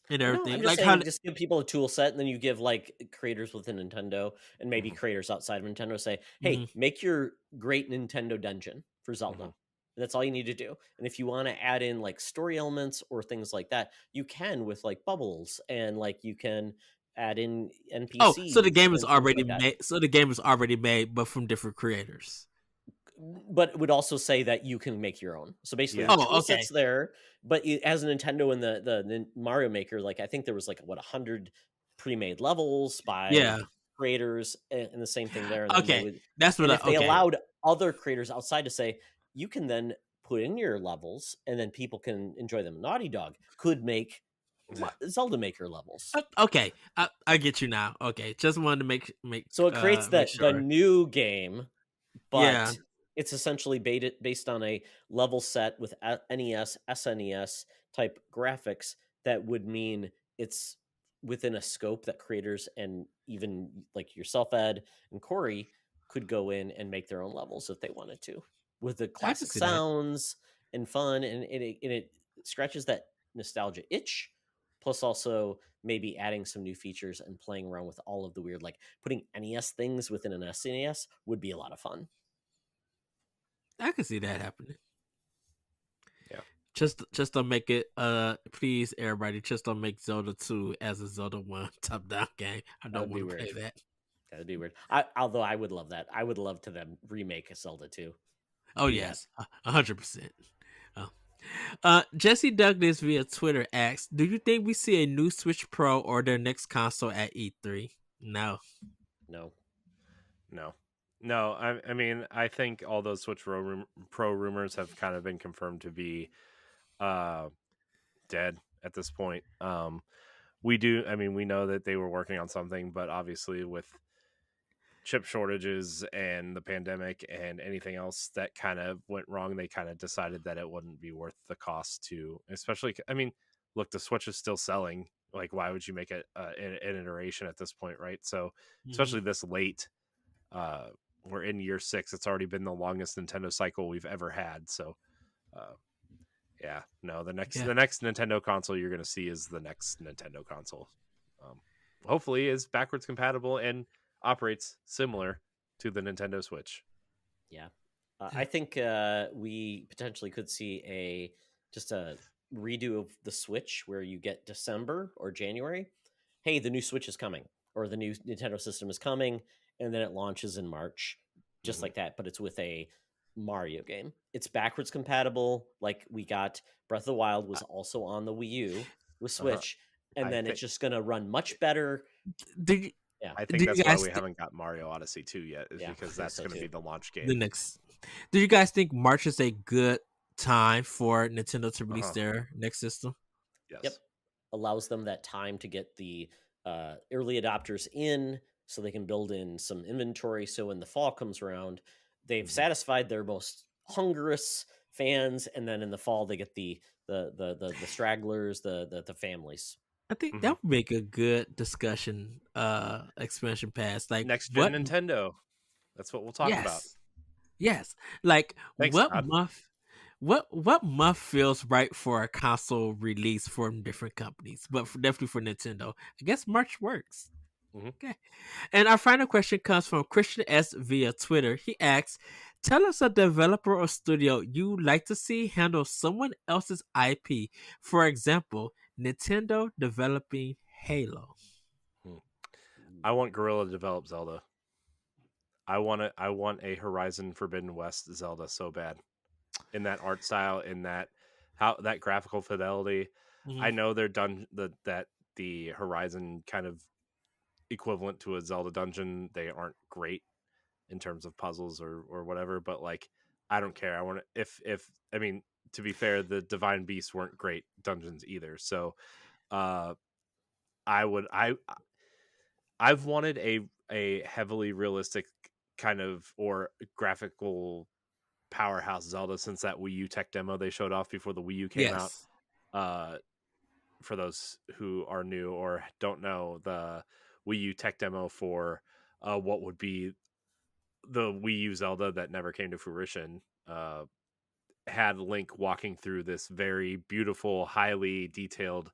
And No, everything. I'm just Like how saying, just give people a tool set, and then you give like creators within Nintendo and maybe Mhm. creators outside of Nintendo say, hey, Mhm. make your great Nintendo dungeon for Zelda. And that's all you need to do. And if you want to add in like story elements or things like that, you can with like bubbles, and like you can add in Oh, so the NPCs game is and things already like that. made. So the game is already made, but from different creators. But it would also say that you can make your own. So basically, Yeah. the Oh, tool okay. set's there, but as a Nintendo and the Mario Maker, like I think there was like 100 pre-made levels by Yeah. creators, and the same thing there. And then they Okay. would, That's what and I if they okay. allowed other creators outside to say, you can then put in your levels, and then people can enjoy them. Naughty Dog could make Zelda Maker levels. Okay. I get you now. Okay. Just wanted to make So it creates make the sure. new game, Yeah. but it's essentially based on a level set with NES, SNES type graphics that would mean it's within a scope that creators and even like yourself, Ed, and Corey could go in and make their own levels if they wanted to, with the I can classic see that. sounds and fun, and it scratches that nostalgia itch. Plus, also maybe adding some new features and playing around with all of the weird, like putting NES things within an SNES would be a lot of fun. I can see that happening. Yeah. Just don't make it please everybody, just don't make Zelda 2 as a Zelda 1 top down game. I don't That'd be want to play weird. that. That'd be weird. Although I would love that. I would love to them remake a Zelda 2. Oh Do yes, 100%. Oh. Jesse Douglas via Twitter asks, "Do you think we see a new Switch Pro or their next console at E3?" No. No. No. I mean, I think all those Switch Pro rumors have kind of been confirmed to be dead at this point. We know that they were working on something, but obviously with chip shortages and the pandemic and anything else that kind of went wrong, they kind of decided that it wouldn't be worth the cost to, especially, I mean, look, the Switch is still selling. Like, why would you make it an iteration at this point, right? So, especially this late, we're in year 6. It's already been the longest Nintendo cycle we've ever had. So, yeah, no, the next Nintendo console you're going to see is the next Nintendo console. Hopefully, is backwards compatible and operates similar to the Nintendo Switch. Yeah. I think we potentially could see just a redo of the Switch where you get December or January. Hey, the new Switch is coming, or the new Nintendo system is coming, and then it launches in March, just like that. But it's with a Mario game. It's backwards compatible. Like we got Breath of the Wild was also on the Wii U with Switch, and then it's just gonna run much better. Yeah, I think that's why we haven't got Mario Odyssey 2 yet, is because that's going to be the launch game. The next. Do you guys think March is a good time for Nintendo to release their next system? Yes. Yep. Allows them that time to get the early adopters in, so they can build in some inventory. So when the fall comes around, they've satisfied their most hungriest fans, and then in the fall they get the stragglers, the families. I think that would make a good discussion expansion pass. Like next gen Nintendo. That's what we'll talk about. Yes. Like Thanks, what Todd. what month feels right for a console release from different companies, but definitely for Nintendo. I guess March works. Okay. And our final question comes from Christian S via Twitter. He asks, "Tell us a developer or studio you like to see handle someone else's IP. For example, Nintendo developing Halo." I want Guerrilla to develop Zelda. I want a Horizon Forbidden West Zelda so bad, in that art style, in that graphical fidelity. I Mhm. know they're done that the Horizon kind of equivalent to a Zelda dungeon. They aren't great in terms of puzzles or whatever, but like I don't care. I want to if I mean, to be fair, the Divine Beasts weren't great dungeons either. So uh I would I've wanted a heavily realistic kind of or graphical powerhouse Zelda since that Wii U tech demo they showed off before the Wii U came out. Yes. Uh for those who are new or don't know, the Wii U tech demo for what would be the Wii U Zelda that never came to fruition had Link walking through this very beautiful, highly detailed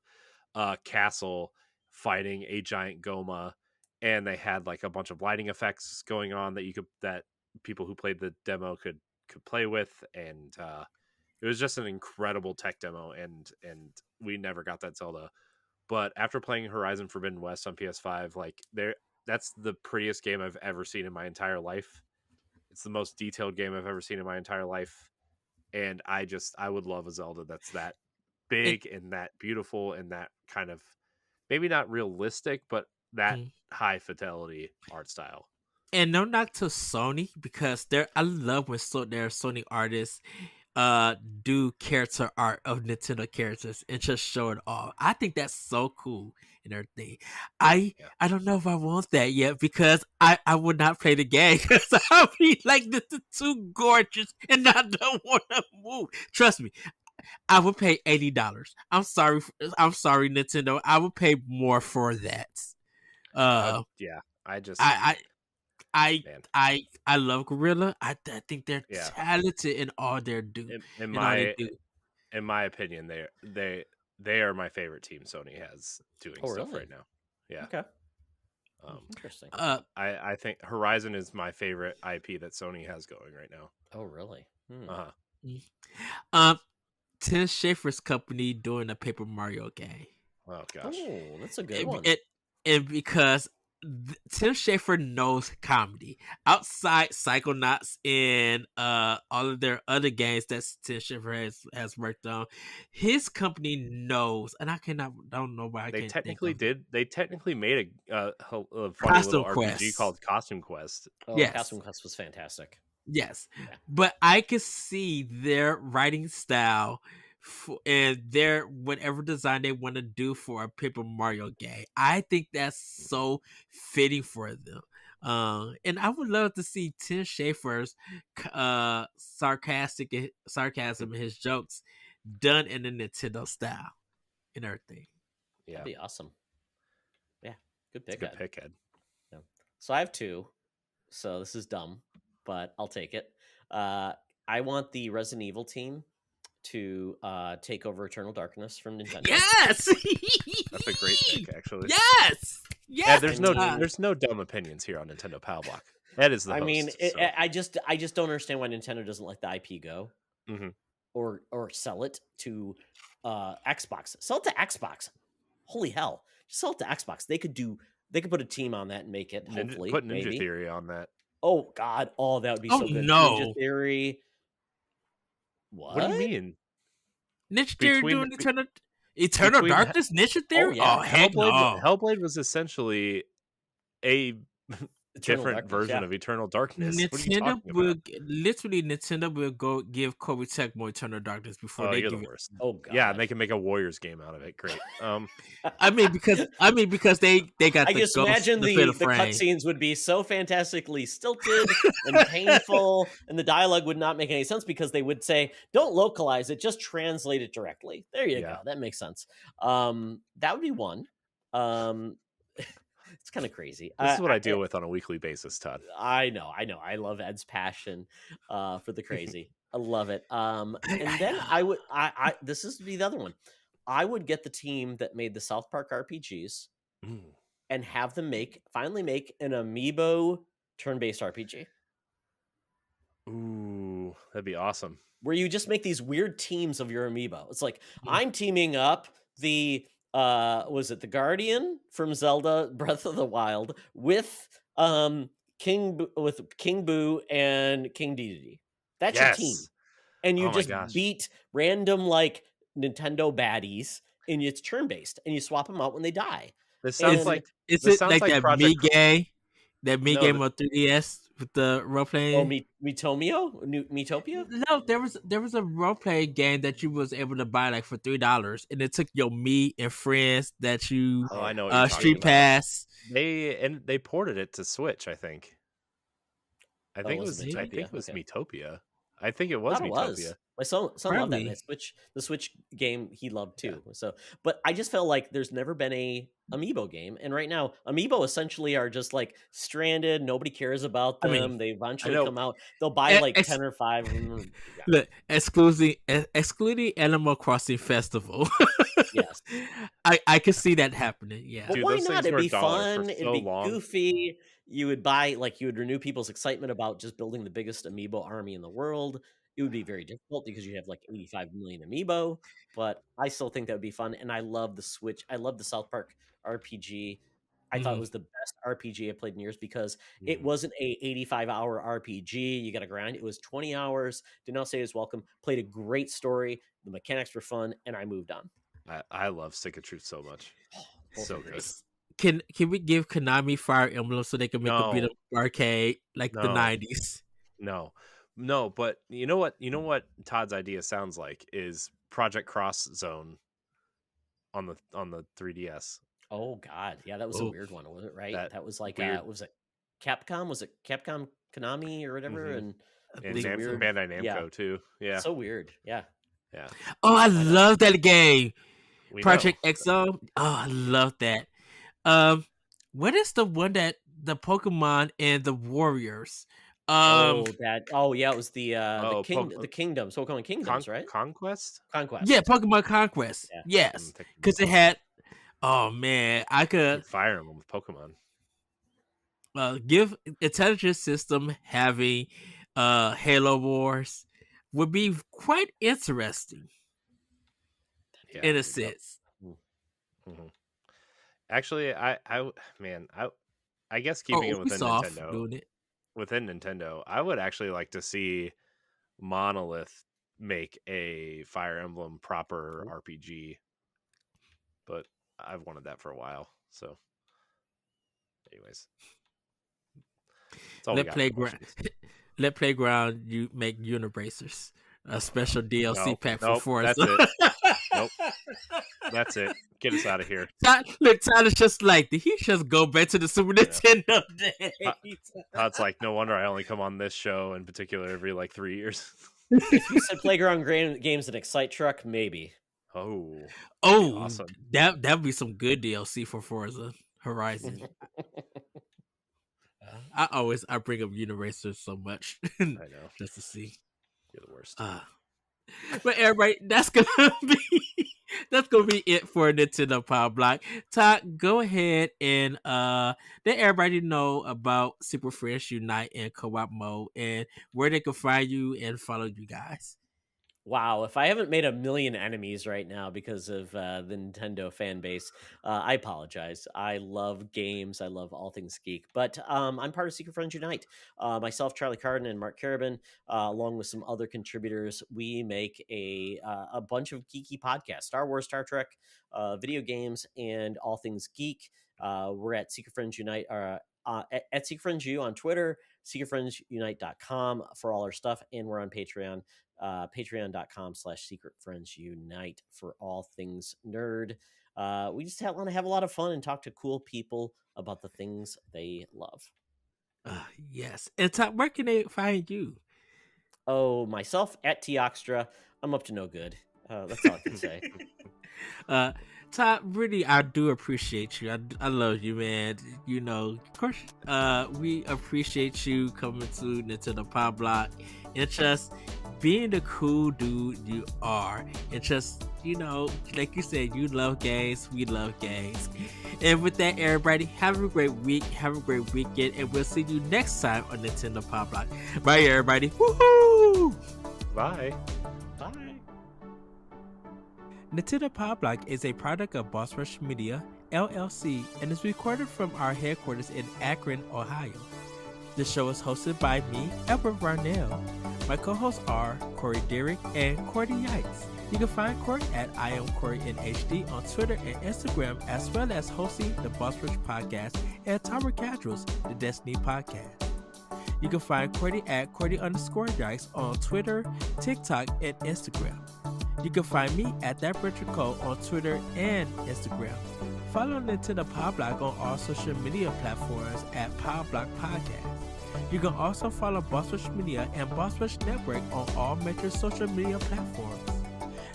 castle fighting a giant Goma, and they had like a bunch of lighting effects going on that people who played the demo could play with, and it was just an incredible tech demo, and we never got that Zelda. But after playing Horizon Forbidden West on PS5, like that's the prettiest game I've ever seen in my entire life. It's the most detailed game I've ever seen in my entire life. And I would love a Zelda that's that And, big and that beautiful and that kind of maybe not realistic, but that mhm. high fidelity art style. And no knock to Sony because I love when their Sony artists do character art of Nintendo characters and just show it all. I think that's so cool and everything. I Yeah. I don't know if I want that yet because I would not play the game because I'll be like this is too gorgeous and I don't want to move. Trust me, I would pay $80. I'm sorry Nintendo. I would pay more for that. Uh, Yeah. I just I I man. I love Gorilla. I think they're Yeah. talented in all they do. In In all they my do. in my opinion, they are my favorite team Sony has doing Oh, stuff really? right now. Yeah. Okay. Um, Interesting. I think Horizon is my favorite IP that Sony has going right now. Oh, really? Uh-huh. Mm. Um, Tim Schafer's company doing a Paper Mario game. Oh gosh. Oh, that's a good And, one. and because Tim Schafer knows comedy outside Psychonauts and all of their other games that Tim Schafer has worked on, his company knows, and I don't know why I They can't think technically of it. They technically made a funny Costume little RPG Quest. called Costume Quest. Oh, Yes. Costume Quest was fantastic. Yes, Yeah. but I could see their writing style and their whatever design they want to do for a Paper Mario game. I think that's so fitting for them. And I would love to see Tim Schafer's sarcasm and his jokes done in the Nintendo style and everything. Yeah. That'd be awesome. Yeah, good It's a pick, good Ed. pick, Ed. Yeah. So I have two. So this is dumb, but I'll take it. I want the Resident Evil team to take over Eternal Darkness from Nintendo. Yes, That's a great pick, actually. yes, yes. Yeah, there's I mean- no dumb opinions here on Nintendo Pow Block. Ed is the host. I mean, so. I just don't understand why Nintendo doesn't let the IP go, Mhm. or sell it to Xbox. Sell it to Xbox. Holy hell! Just sell it to Xbox. They could put a team on that and make it. Hopefully, Put Ninja maybe. Theory on that. Oh God! Oh, that would be Oh, so good. no. Ninja Theory. What? What do you mean? Ninja Theory Between- doing Eternal between- Darkness? Ninja Theory? yeah. Oh, heck no. Hellblade was essentially a Eternal different Darkness, version yeah. of Eternal Darkness. What are you Nintendo talking will about? Nintendo will go give Kobe Tecmo Eternal Darkness before Oh, they you're give the it. worst. Oh God! Yeah, and they can make a Warriors game out of it. Great. I mean because they got I the just ghost, imagine the fatal frame. cutscenes would be so fantastically stilted and painful, and the dialogue would not make any sense because they would say, "Don't localize it, just translate it directly." There you Yeah. go. That makes sense. That would be one. It's kind of crazy. This is what I deal with on a weekly basis, Todd. I know. I love Ed's passion for the crazy. I love it. And then I would. This is the other one. I would get the team that made the South Park RPGs and have them finally make an amiibo turn-based RPG. Ooh, that'd be awesome. Where you just make these weird teams of your amiibo. It's like I'm teaming up the was it the Guardian from Zelda Breath of the Wild with with King Boo and King Dedede. That's your team, Yes. and you Oh my just gosh. beat random like Nintendo baddies, and it's turn based, and you swap them out when they die. This sounds And like Is this it sounds like like that Project. me game? That me No, game on 3DS with the role playing? Miitopia? No, there was a role playing game that you was able to buy like for $3, and it took your me and friends that you Oh, I know what you're talking Street about. Pass. They ported it to Switch, I think. I think it was Miitopia? Okay. Miitopia. I think it was Thought it was. Miitopia. My son loved that. Probably. And the Switch game he loved too. So, but I just felt like there's never been a Amiibo game, and right now Amiibo essentially are just like stranded. Nobody cares about I them. mean, They I eventually know. come out. They'll buy like 10 or 5 of them. Yeah. Look, excluding Animal Crossing Festival. Yes. I could see that happening. Yeah. But Dude, why those not? things It'd were be $1 for fun. It'd so be long. goofy. You would renew people's excitement about just building the biggest Amiibo army in the world. It would be very difficult because you have like 85 million Amiibo, but I still think that would be fun. And I love the Switch. I love the South Park RPG. I thought it was the best RPG I played in years because it wasn't a 85-hour RPG. You got to grind. It was 20 hours. Did not say it was welcome. Played a great story. The mechanics were fun, and I moved on. I love Stick of Truth so much. So great. Can we give Konami Fire Emblem so they can make a beat up arcade like the 90s? No, but you know what Todd's idea sounds like is Project Cross Zone on the 3DS. Oh God, yeah, that was a weird one, was it? Right, that was like was it Capcom? Was it Capcom, Konami, or whatever? And Bandai Namco too. Yeah, so weird. Yeah. Oh, I love that game. Project XO. Oh, I love that. What is the one that the Pokemon and the Warriors? It was the Kingdoms, Pokemon Kingdoms, right? Conquest. Yeah, Pokemon Conquest. Yeah. Yes, because it had. Oh man, I could Fire Emblem with Pokemon. Give intelligence system having Halo Wars would be quite interesting. In a sense. Mm-hmm. Actually, I guess keeping it within Nintendo. Doing it. Within Nintendo, I would actually like to see Monolith make a Fire Emblem proper RPG. But I've wanted that for a while. So, anyways, let Playground you make Unibracers, a special DLC pack for Forza. That's it. Nope. That's it. Get us out of here. Tyler's just like, did he just go back to the Super Nintendo days? Todd's like, no wonder I only come on this show in particular every like 3 years. If you said Playground games and Excite Truck, maybe. Oh, awesome. That'd be some good DLC for Forza Horizon. I bring up Universal so much. I know. Just to see. You're the worst. But everybody, that's gonna be it for Nintendo Pow Block. Todd, go ahead and let everybody know about Super Friends Unite and co-op mode and where they can find you and follow you guys. Wow, if I haven't made 1 million enemies right now because of the Nintendo fan base, I apologize. I love games. I love all things geek. But I'm part of Secret Friends Unite. Myself, Charlie Carden, and Mark Carabin, along with some other contributors, we make a bunch of geeky podcasts, Star Wars, Star Trek, video games, and all things geek. We're at Secret Friends Unite, at Secret Friends U on Twitter, secretfriendsunite.com for all our stuff, and we're on Patreon. Patreon.com/Secret Friends Unite for all things nerd. We just want to have a lot of fun and talk to cool people about the things they love. Yes. And Todd, where can they find you? Oh, myself at Teoxtra. I'm up to no good. That's all I can say. Todd, really, I do appreciate you. I love you, man. You know, of course, we appreciate you coming to Nintendo Pow Block and just being the cool dude you are. And just, you know, like you said, you love games, we love games. And with that, everybody, have a great week, have a great weekend, and we'll see you next time on Nintendo Pow Block. Bye, everybody. Woohoo! Bye. Bye. Nintendo Pow Block is a product of Boss Rush Media, LLC, and is recorded from our headquarters in Akron, Ohio. The show is hosted by me, Edward Varnell. My co-hosts are Corey Derrick and Courty Yikes. You can find Courty at I am Courty in HD on Twitter and Instagram, as well as hosting the Boss Rush Podcast and Tower Casuals, the Destiny Podcast. You can find Courty at Courty_Yikes on Twitter, TikTok, and Instagram. You can find me at That Richard Cole on Twitter and Instagram. Follow Nintendo Pow Block on all social media platforms at Pow Block Podcast. You can also follow Boss Rush Media and Boss Rush Network on all major social media platforms.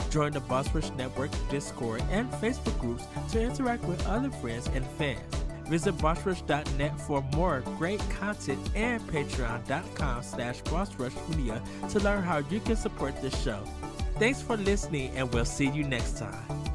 Join the Boss Rush Network Discord and Facebook groups to interact with other friends and fans. Visit bossrush.net for more great content and patreon.com/bossrushmedia to learn how you can support this show. Thanks for listening, and we'll see you next time.